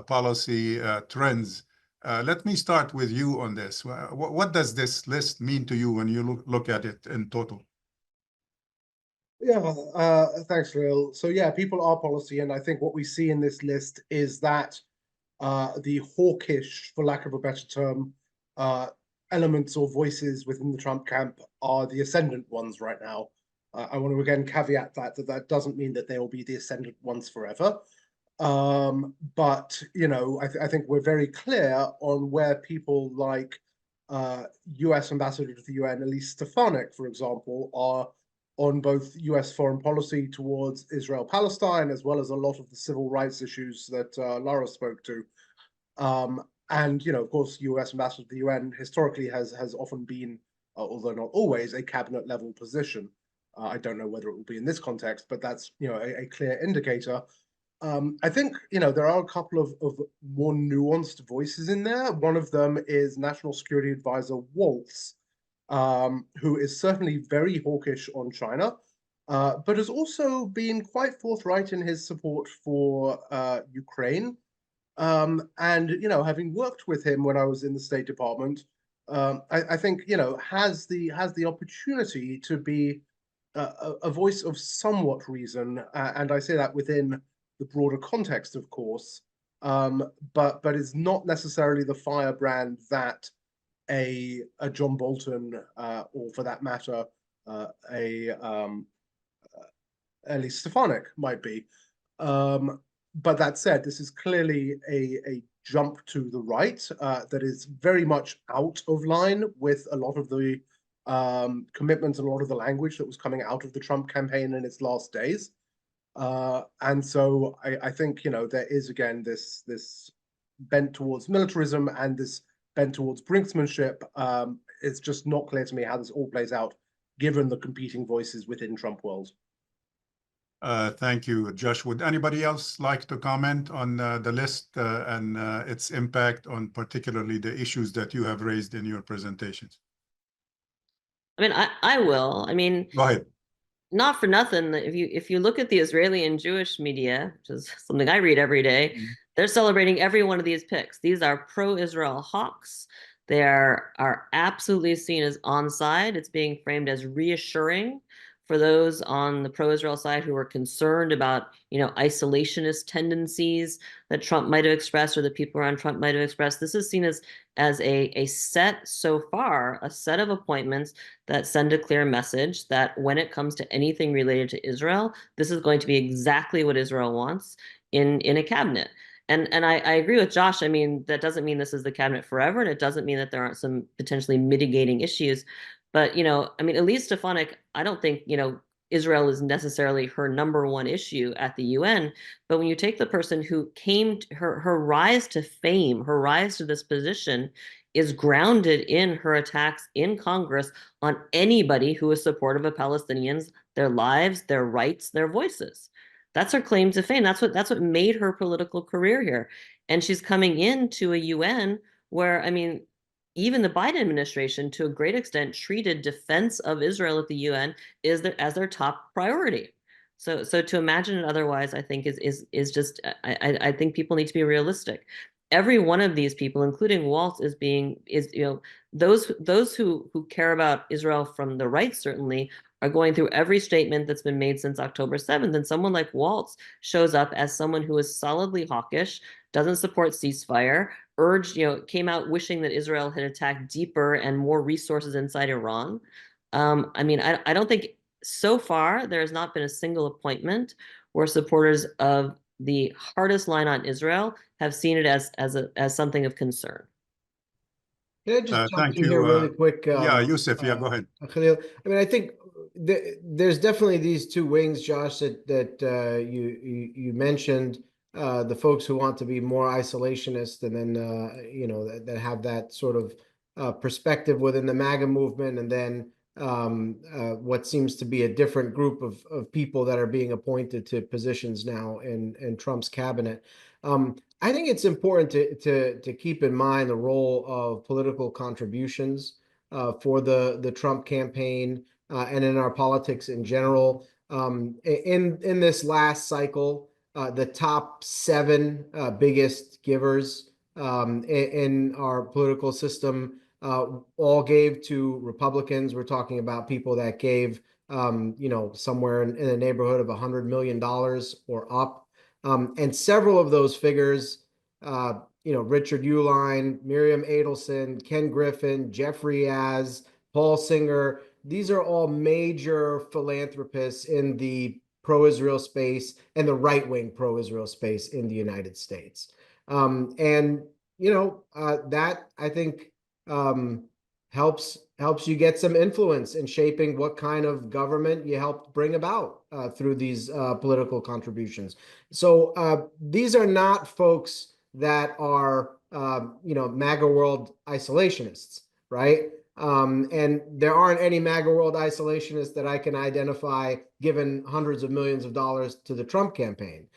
S1: policy trends. Let me start with you on this. What does this list mean to you when you look at it in total?
S4: Yeah, thanks, Lil. So yeah, people are policy, and I think what we see in this list is that the hawkish, for lack of a better term, elements or voices within the Trump camp are the ascendant ones right now. I want to again caveat that doesn't mean that they will be the ascendant ones forever. But you know, I think we're very clear on where people like U.S. Ambassador to the UN, Elise Stefanik, for example, are on both U.S. foreign policy towards Israel-Palestine, as well as a lot of the civil rights issues that Lara spoke to. And, you know, of course, U.S. Ambassador to the UN historically has often been, although not always, a cabinet level position. I don't know whether it will be in this context, but that's, you know, a clear indicator. I think, you know, there are a couple of more nuanced voices in there. One of them is National Security Advisor Waltz, who is certainly very hawkish on China, but has also been quite forthright in his support for Ukraine. And, you know, having worked with him when I was in the State Department, I think, you know, has the opportunity to be a voice of somewhat reason, and I say that within the broader context, of course, but is not necessarily the firebrand that a John Bolton, or for that matter, Elise Stefanik might be. But that said, this is clearly a jump to the right that is very much out of line with a lot of the commitments and a lot of the language that was coming out of the Trump campaign in its last days. And so I think, you know, there is, again, this bent towards militarism and this bent towards brinksmanship. It's just not clear to me how this all plays out, given the competing voices within Trump world.
S1: Thank you, Josh. Would anybody else like to comment on the list and its impact on particularly the issues that you have raised in your presentations?
S5: I mean, I will. I mean,
S1: Go ahead.
S5: not for nothing, if you look at the Israeli and Jewish media, which is something I read every day, they're celebrating every one of these picks. These are pro-Israel hawks. They are absolutely seen as on side. It's being framed as reassuring for those on the pro-Israel side who are concerned about, isolationist tendencies that Trump might have expressed or the people around Trump might have expressed. This is seen as a set so far, a set of appointments that send a clear message that when it comes to anything related to Israel, this is going to be exactly what Israel wants in a cabinet. And I agree with Josh. I mean, that doesn't mean this is the cabinet forever, and it doesn't mean that there aren't some potentially mitigating issues. But, I mean, Elise Stefanik, I don't think, Israel is necessarily her number one issue at the UN. But when you take the person who came, her rise to fame, her rise to this position is grounded in her attacks in Congress on anybody who is supportive of Palestinians, their lives, their rights, their voices. That's her claim to fame. That's what made her political career here. And she's coming into a UN where, I mean, even the Biden administration, to a great extent, treated defense of Israel at the UN as their top priority. So to imagine it otherwise, I think is just I think people need to be realistic. Every one of these people, including Waltz, those who care about Israel from the right certainly are going through every statement that's been made since October 7th. And someone like Waltz shows up as someone who is solidly hawkish, doesn't support ceasefire, came out wishing that Israel had attacked deeper and more resources inside Iran. I mean, I don't think so far there has not been a single appointment where supporters of the hardest line on Israel have seen it as something of concern.
S2: Can I just jump
S1: Thank
S2: in here
S1: you.
S2: really quick?
S1: Yeah, Yousef, yeah, go ahead.
S2: Khalil, I mean, I think there's definitely these two wings, Josh, that you mentioned. The folks who want to be more isolationist, and then that have that sort of perspective within the MAGA movement, and then what seems to be a different group of people that are being appointed to positions now in Trump's cabinet. I think it's important to keep in mind the role of political contributions for the Trump campaign and in our politics in general. In this last cycle, the top 7 biggest givers in our political system all gave to Republicans. We're talking about people that gave somewhere in the neighborhood of $100 million or up. And several of those figures, Richard Uihlein, Miriam Adelson, Ken Griffin, Jeffrey Az, Paul Singer, these are all major philanthropists in the pro-Israel space and the right-wing pro-Israel space in the United States. That I think helps you get some influence in shaping what kind of government you helped bring about through these political contributions. So these are not folks that are MAGA world isolationists, right? And there aren't any MAGA world isolationists that I can identify given hundreds of millions of dollars to the Trump campaign.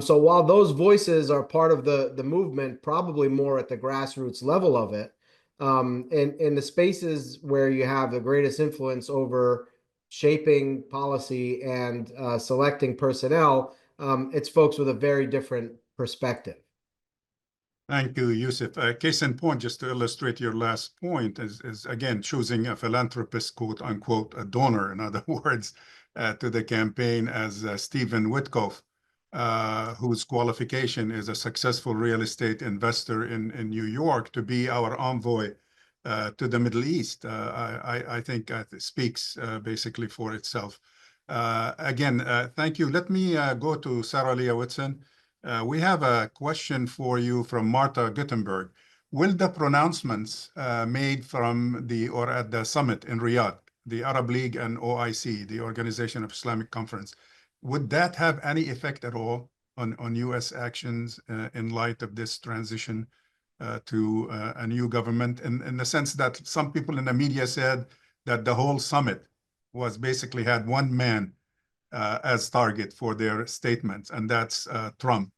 S2: So while those voices are part of the movement, probably more at the grassroots level of it, in the spaces where you have the greatest influence over shaping policy and selecting personnel, it's folks with a very different perspective.
S1: Thank you, Yousef. Case in point, just to illustrate your last point, is again choosing a philanthropist, quote unquote, a donor, in other words, to the campaign as Stephen Witkoff, whose qualification is a successful real estate investor in New York, to be our envoy to the Middle East. I think it speaks basically for itself. Again, thank you. Let me go to Sarah Leah Whitson. We have a question for you from Marta Gutenberg. Will the pronouncements made or at the summit in Riyadh, the Arab League and OIC, the Organization of Islamic Conference, would that have any effect at all on U.S. actions in light of this transition to a new government? In the sense that some people in the media said that the whole summit was basically had one man as target for their statements, and that's Trump.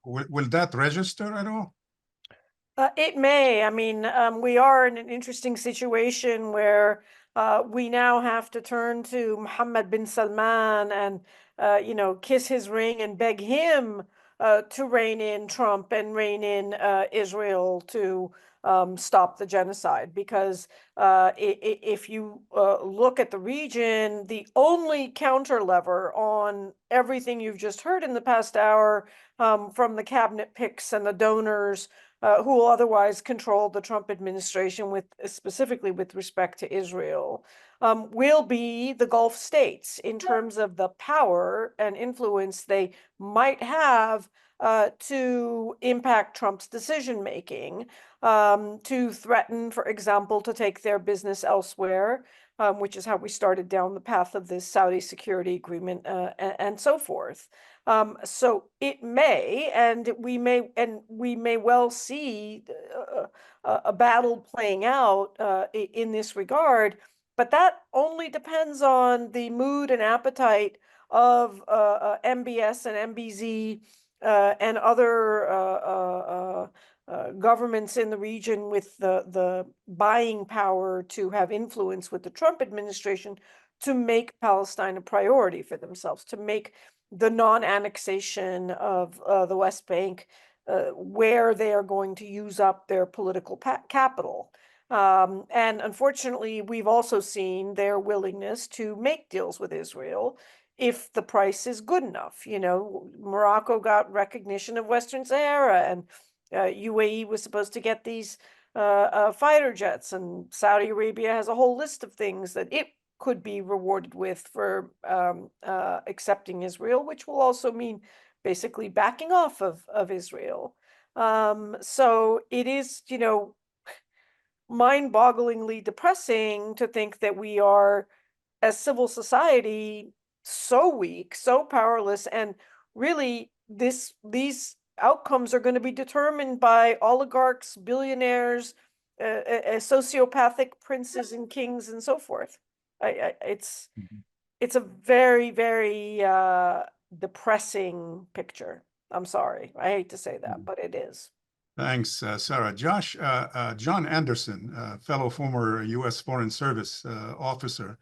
S1: Will that register at all?
S3: It may. I mean, we are in an interesting situation where we now have to turn to Mohammed bin Salman and, kiss his ring and beg him to rein in Trump and rein in Israel to stop the genocide. Because if you look at the region, the only counter lever on everything you've just heard in the past hour from the cabinet picks and the donors who will otherwise control the Trump administration, specifically with respect to Israel, will be the Gulf states in terms of the power and influence they might have to impact Trump's decision making, to threaten, for example, to take their business elsewhere, which is how we started down the path of this Saudi security agreement, and so forth. So it may, and we may well see a battle playing out in this regard, but that only depends on the mood and appetite of MBS and MBZ and other governments in the region with the buying power to have influence with the Trump administration to make Palestine a priority for themselves, to make the non-annexation of the West Bank where they are going to use up their political capital. And unfortunately, we've also seen their willingness to make deals with Israel if the price is good enough. Morocco got recognition of Western Sahara, and UAE was supposed to get these fighter jets, and Saudi Arabia has a whole list of things that it could be rewarded with for accepting Israel, which will also mean basically backing off of Israel. So it is, mind-bogglingly depressing to think that we are, as civil society, so weak, so powerless, and really these outcomes are going to be determined by oligarchs, billionaires, sociopathic princes and kings, and so forth. It's a very, very depressing picture. I'm sorry. I hate to say that, but it is.
S1: Thanks, Sarah. John Anderson, fellow former U.S. Foreign Service officer,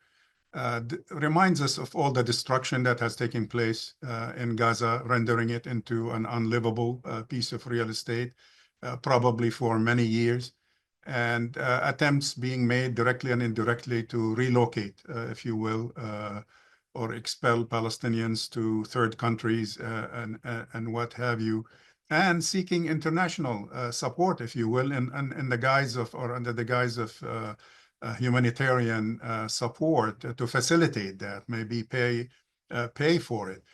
S1: reminds us of all the destruction that has taken place in Gaza, rendering it into an unlivable piece of real estate, probably for many years, and attempts being made directly and indirectly to relocate, if you will, or expel Palestinians to third countries and what have you, and seeking international support, if you will, in the guise of, or under the guise of humanitarian support to facilitate that, maybe pay for it.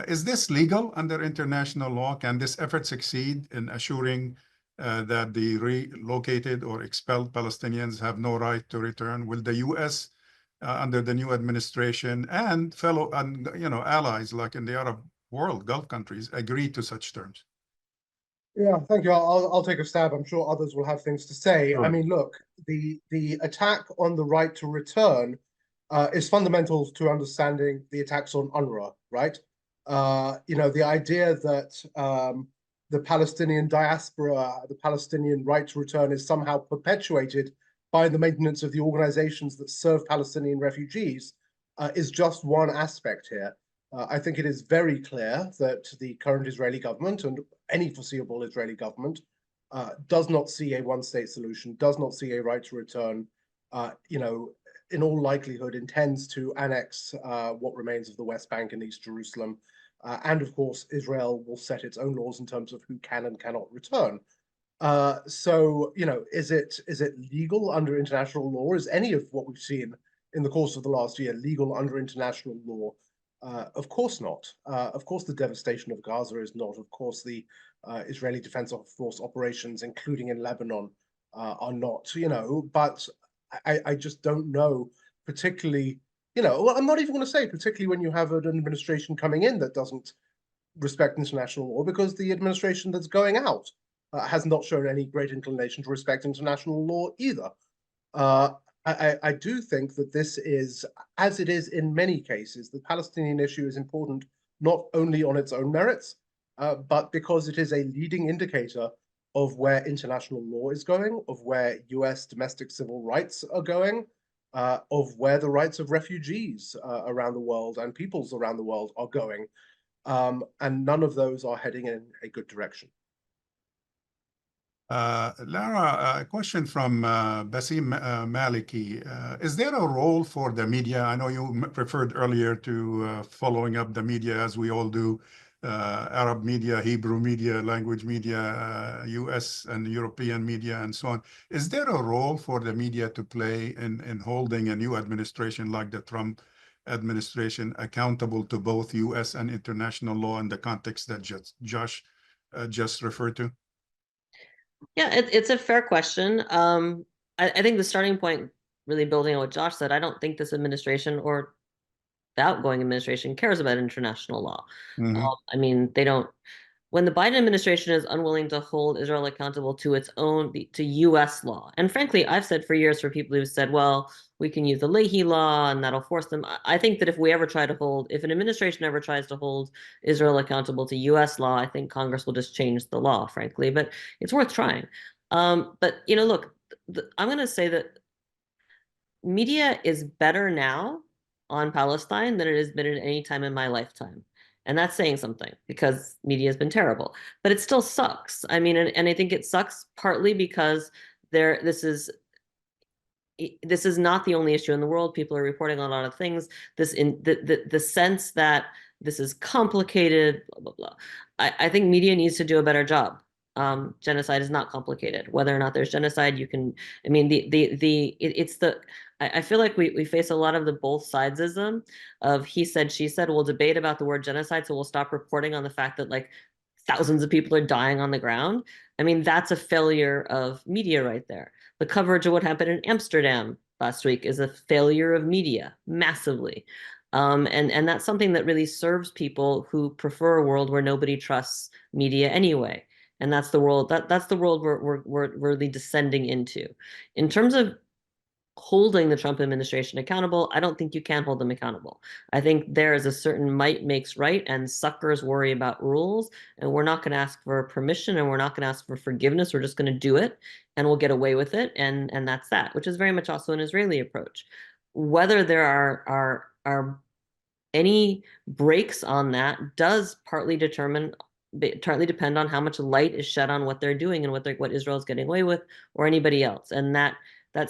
S1: Is this legal under international law? Can this effort succeed in assuring that the relocated or expelled Palestinians have no right to return? Will the U.S. Under the new administration and fellow allies like in the Arab world, Gulf countries, agree to such terms?
S4: Yeah, thank you. I'll take a stab. I'm sure others will have things to say.
S1: Sure.
S4: I mean, look, the attack on the right to return is fundamental to understanding the attacks on UNRWA, right? The idea that the Palestinian diaspora, the Palestinian right to return is somehow perpetuated by the maintenance of the organizations that serve Palestinian refugees is just one aspect here. I think it is very clear that the current Israeli government and any foreseeable Israeli government does not see a one-state solution, does not see a right to return, in all likelihood intends to annex what remains of the West Bank and East Jerusalem. And of course, Israel will set its own laws in terms of who can and cannot return. So, is it legal under international law? Is any of what we've seen in the course of the last year legal under international law? Of course not. Of course, the devastation of Gaza is not. Of course, the Israeli Defense Force operations, including in Lebanon, are not. But I just don't know, particularly. Well, I'm not even going to say particularly when you have an administration coming in that doesn't respect international law, because the administration that's going out has not shown any great inclination to respect international law either. I do think that this is, as it is in many cases, the Palestinian issue is important not only on its own merits, but because it is a leading indicator of where international law is going, of where US domestic civil rights are going, of where the rights of refugees around the world and peoples around the world are going. And none of those are heading in a good direction.
S1: Lara, a question from Basim Maliki. Is there a role for the media? I know you referred earlier to following up the media, as we all do, Arab media, Hebrew media, language media, US and European media, and so on. Is there a role for the media to play in holding a new administration like the Trump administration accountable to both US and international law in the context that Josh just referred to?
S5: Yeah, it's a fair question. I think the starting point, really building on what Josh said, I don't think this administration or the outgoing administration cares about international law. I mean, they don't. When the Biden administration is unwilling to hold Israel accountable to its own, to US law, and frankly, I've said for years for people who said, well, we can use the Leahy law and that'll force them. I think that if we ever try to hold, if an administration ever tries to hold Israel accountable to US law, I think Congress will just change the law, frankly, but it's worth trying. But, you know, look, I'm going to say that media is better now on Palestine than it has been at any time in my lifetime. And that's saying something because media has been terrible, but it still sucks. I mean, and I think it sucks partly because this is not the only issue in the world. People are reporting on a lot of things. The sense that this is complicated, blah, blah, blah. I think media needs to do a better job. Genocide is not complicated. Whether or not there's genocide, you can, I mean, I feel like we face a lot of the both sidesism of he said, she said. We'll debate about the word genocide, so we'll stop reporting on the fact that like thousands of people are dying on the ground. I mean, that's a failure of media right there. The coverage of what happened in Amsterdam last week is a failure of media, massively. And that's something that really serves people who prefer a world where nobody trusts media anyway. And that's the world that's the world we're really descending into. In terms of holding the Trump administration accountable, I don't think you can hold them accountable. I think there is a certain might makes right, and suckers worry about rules, and we're not going to ask for permission, and we're not going to ask for forgiveness. We're just going to do it, and we'll get away with it, and that's that, which is very much also an Israeli approach. Whether there are any breaks on that does partly depend on how much light is shed on what they're doing and what Israel's getting away with, or anybody else, and that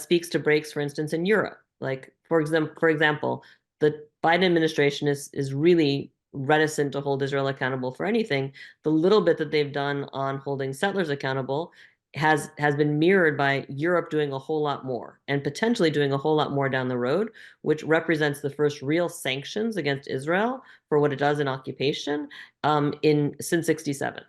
S5: speaks to breaks, for instance, in Europe. Like, for example, the Biden administration is really reticent to hold Israel accountable for anything. The little bit that they've done on holding settlers accountable has been mirrored by Europe doing a whole lot more, and potentially doing a whole lot more down the road, which represents the first real sanctions against Israel for what it does in occupation since '67,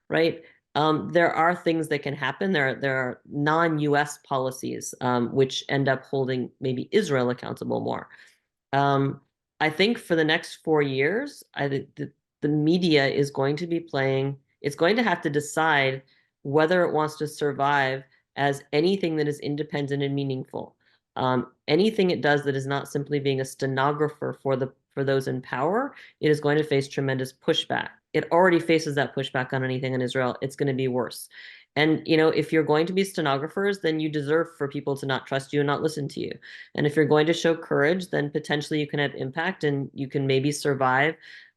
S5: right? There are things that can happen. There are non-US policies which end up holding maybe Israel accountable more. I think for the next 4 years, I think the media is going to be playing, it's going to have to decide whether it wants to survive as anything that is independent and meaningful. Anything it does that is not simply being a stenographer for those in power, it is going to face tremendous pushback. It already faces that pushback on anything in Israel. It's going to be worse. And, you know, if you're going to be stenographers, then you deserve for people to not trust you and not listen to you. And if you're going to show courage, then potentially you can have impact and you can maybe survive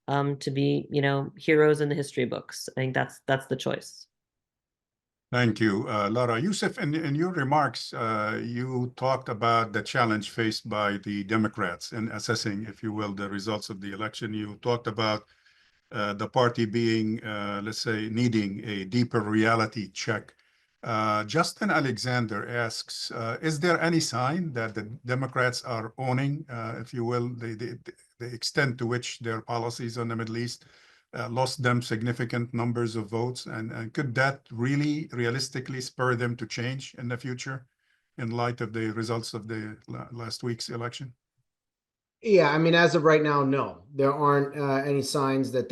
S5: to be, you know, heroes in the history books. I think that's the choice.
S1: Thank you, Lara. Yousef, in your remarks, you talked about the challenge faced by the Democrats in assessing, if you will, the results of the election. You talked about the party being, let's say, needing a deeper reality check. Justin Alexander asks, is there any sign that the Democrats are owning, if you will, the extent to which their policies on the Middle East lost them significant numbers of votes? And could that really realistically spur them to change in the future in light of the results of the last week's election?
S2: Yeah, I mean, as of right now, no, there aren't any signs that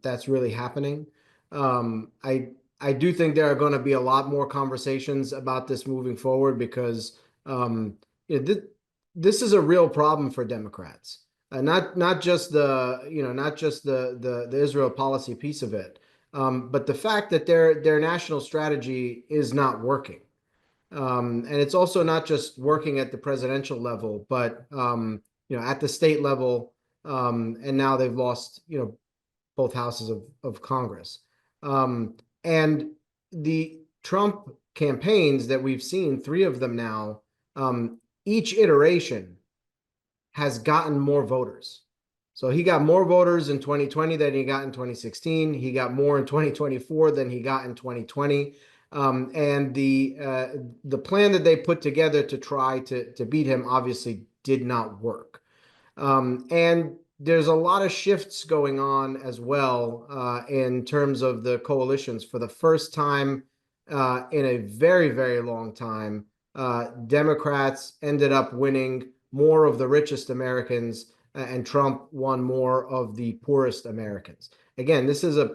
S2: that's really happening. I do think there are going to be a lot more conversations about this moving forward because, this is a real problem for Democrats. Not just the Israel policy piece of it, but the fact that their national strategy is not working. And it's also not just working at the presidential level, but at the state level, and now they've lost both houses of Congress. And the Trump campaigns that we've seen, 3 of them now, each iteration has gotten more voters. So he got more voters in 2020 than he got in 2016. He got more in 2024 than he got in 2020. And the plan that they put together to try to beat him obviously did not work. And there's a lot of shifts going on as well in terms of the coalitions. For the first time in a very, very long time, Democrats ended up winning more of the richest Americans, and Trump won more of the poorest Americans. Again, this is a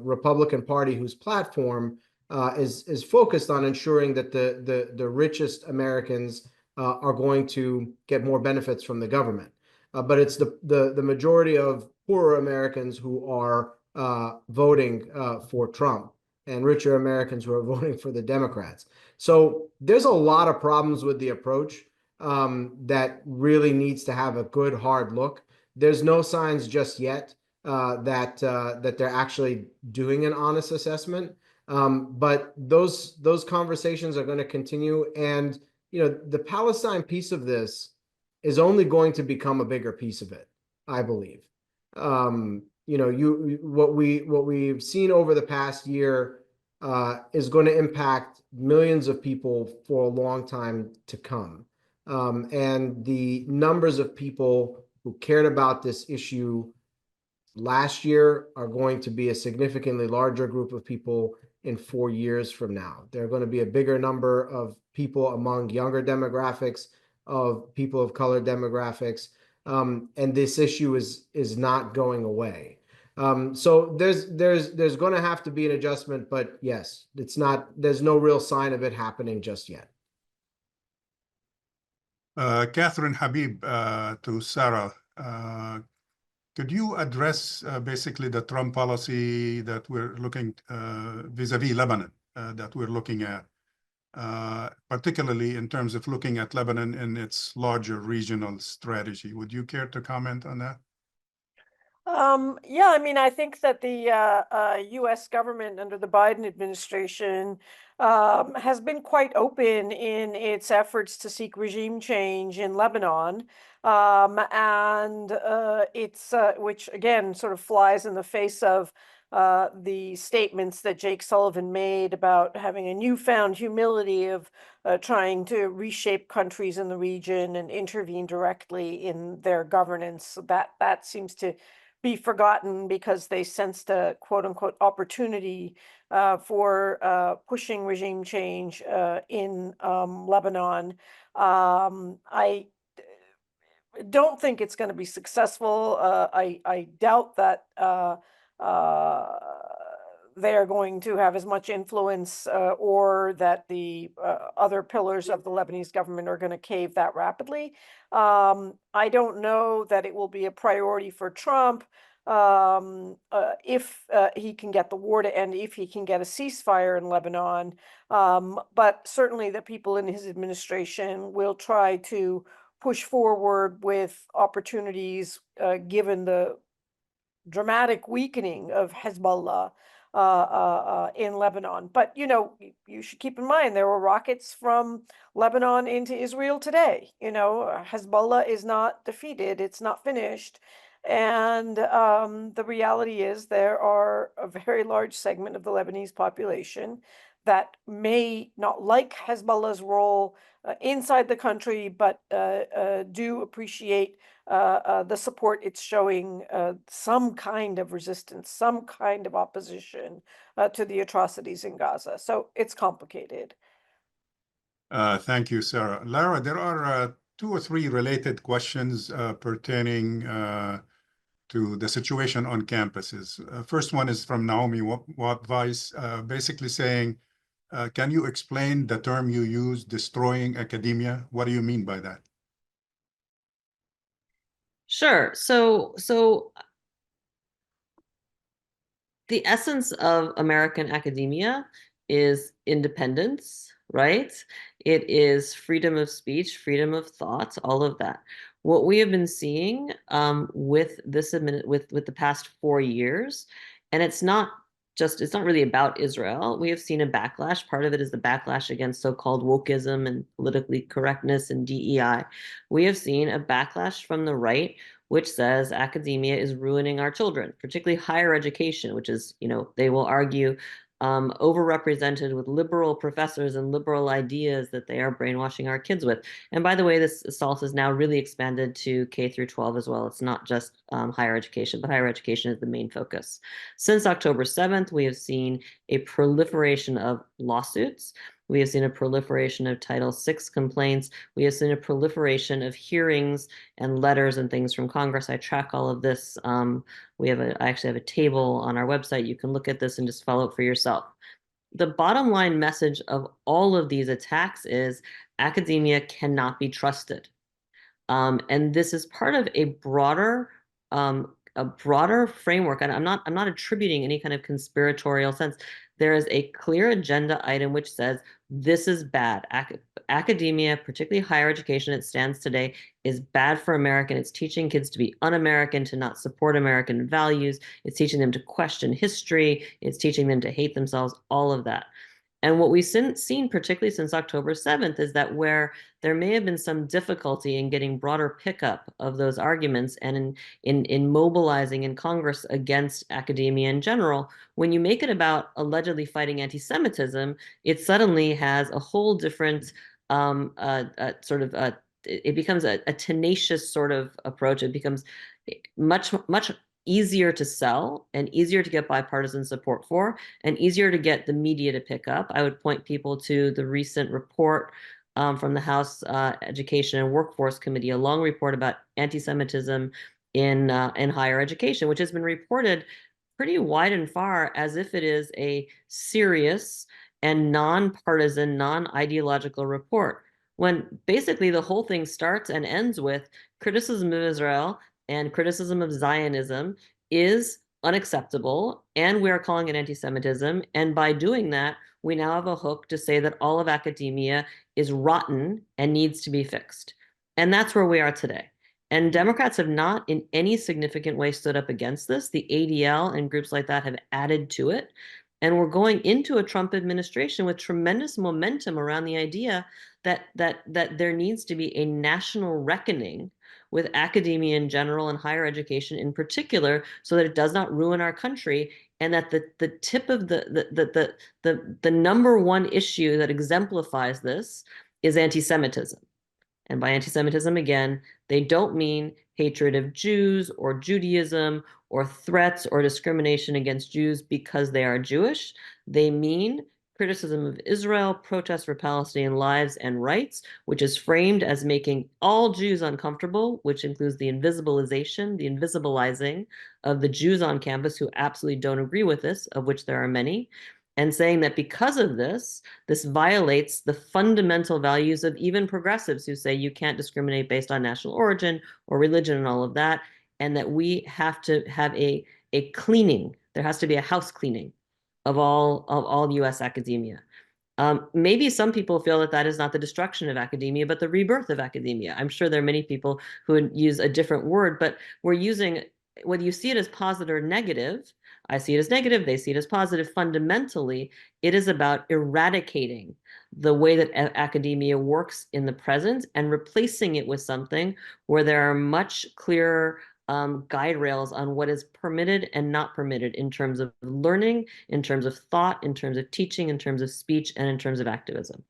S2: Republican Party whose platform is focused on ensuring that the richest Americans are going to get more benefits from the government. But it's the majority of poorer Americans who are voting for Trump, and richer Americans who are voting for the Democrats. So there's a lot of problems with the approach that really needs to have a good hard look. There's no signs just yet that they're actually doing an honest assessment, but those conversations are going to continue. And the Palestine piece of this is only going to become a bigger piece of it, I believe. What we've seen over the past year is going to impact millions of people for a long time to come. And the numbers of people who cared about this issue last year are going to be a significantly larger group of people in 4 years from now. There are going to be a bigger number of people among younger demographics, of people of color demographics, and this issue is not going away. So there's going to have to be an adjustment, but yes, there's no real sign of it happening just yet.
S1: Catherine Habib, to Sarah, could you address basically the Trump policy that we're looking vis-a-vis Lebanon that we're looking at, particularly in terms of looking at Lebanon and its larger regional strategy? Would you care to comment on that?
S3: Yeah, I mean, I think that the U.S. government under the Biden administration has been quite open in its efforts to seek regime change in Lebanon. And it's which again sort of flies in the face of the statements that Jake Sullivan made about having a newfound humility of trying to reshape countries in the region and intervene directly in their governance. That seems to be forgotten because they sensed a quote unquote opportunity for pushing regime change in Lebanon. I don't think it's going to be successful. I doubt that they're going to have as much influence or that the other pillars of the Lebanese government are going to cave that rapidly. I don't know that it will be a priority for Trump if he can get the war to end, if he can get a ceasefire in Lebanon. But certainly the people in his administration will try to push forward with opportunities given the dramatic weakening of Hezbollah in Lebanon. But, you should keep in mind there were rockets from Lebanon into Israel today. Hezbollah is not defeated. It's not finished. And the reality is there are a very large segment of the Lebanese population that may not like Hezbollah's role inside the country, but do appreciate the support it's showing, some kind of resistance, some kind of opposition to the atrocities in Gaza. So it's complicated.
S1: Thank you, Sarah. Lara, there are 2 or 3 related questions pertaining to the situation on campuses. First one is from Naomi Weiss, basically saying, Can you explain the term you use, destroying academia? What do you mean by that?
S5: Sure. So the essence of American academia is independence, right? It is freedom of speech, freedom of thought, all of that. What we have been seeing with the past 4 years, and it's not really about Israel. We have seen a backlash. Part of it is the backlash against so-called wokeism and politically correctness and DEI. We have seen a backlash from the right, which says academia is ruining our children, particularly higher education, which is, they will argue, overrepresented with liberal professors and liberal ideas that they are brainwashing our kids with. And by the way, this assault is now really expanded to K through 12 as well. It's not just higher education, but higher education is the main focus. Since October 7th, we have seen a proliferation of lawsuits. We have seen a proliferation of Title VI complaints. We have seen a proliferation of hearings and letters and things from Congress. I track all of this. I actually have a table on our website. You can look at this and just follow it for yourself. The bottom line message of all of these attacks is academia cannot be trusted. And this is part of a broader framework. And I'm not attributing any kind of conspiratorial sense. There is a clear agenda item which says this is bad. Academia, particularly higher education, it stands today, is bad for America. It's teaching kids to be un-American, to not support American values. It's teaching them to question history. It's teaching them to hate themselves, all of that. And what we've seen, particularly since October 7th, is that where there may have been some difficulty in getting broader pickup of those arguments and in mobilizing in Congress against academia in general, when you make it about allegedly fighting anti-Semitism, it suddenly has a whole different it becomes a tenacious sort of approach. It becomes much easier to sell and easier to get bipartisan support for and easier to get the media to pick up. I would point people to the recent report from the House Education and Workforce Committee, a long report about anti-Semitism in higher education, which has been reported pretty wide and far as if it is a serious and non-partisan, non-ideological report, when basically the whole thing starts and ends with criticism of Israel and criticism of Zionism is unacceptable, and we are calling it anti-Semitism. And by doing that, we now have a hook to say that all of academia is rotten and needs to be fixed. And that's where we are today. And Democrats have not in any significant way stood up against this. The ADL and groups like that have added to it. And we're going into a Trump administration with tremendous momentum around the idea that there needs to be a national reckoning with academia in general and higher education in particular, so that it does not ruin our country, and that the tip of the number one issue that exemplifies this is anti-Semitism. And by anti-Semitism, again, they don't mean hatred of Jews or Judaism or threats or discrimination against Jews because they are Jewish. They mean criticism of Israel, protests for Palestinian lives and rights, which is framed as making all Jews uncomfortable, which includes the invisibilization, the invisibilizing of the Jews on campus who absolutely don't agree with this, of which there are many, and saying that because of this, this violates the fundamental values of even progressives who say you can't discriminate based on national origin or religion and all of that, and that we have to have a cleaning. There has to be a house cleaning of all U.S. academia. Maybe some people feel that is not the destruction of academia, but the rebirth of academia. I'm sure there are many people who would use a different word, but we're using, whether you see it as positive or negative, I see it as negative, they see it as positive. Fundamentally, it is about eradicating the way that academia works in the present and replacing it with something where there are much clearer guide rails on what is permitted and not permitted in terms of learning, in terms of thought, in terms of teaching, in terms of speech, and in terms of activism.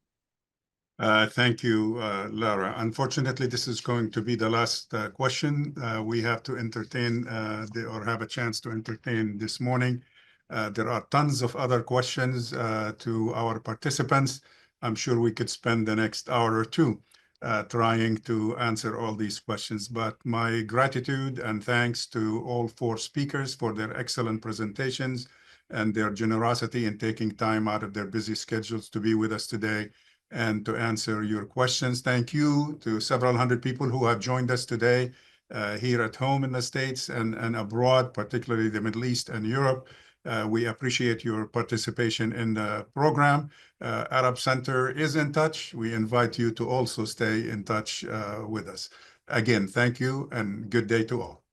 S1: Thank you, Lara. Unfortunately, this is going to be the last question we have to entertain or have a chance to entertain this morning. There are tons of other questions to our participants. I'm sure we could spend the next hour or two trying to answer all these questions. But my gratitude and thanks to all 4 speakers for their excellent presentations and their generosity in taking time out of their busy schedules to be with us today and to answer your questions. Thank you to several hundred people who have joined us today here at home in the States and abroad, particularly the Middle East and Europe. We appreciate your participation in the program. Arab Center is in touch. We invite you to also stay in touch with us. Again, thank you and good day to all.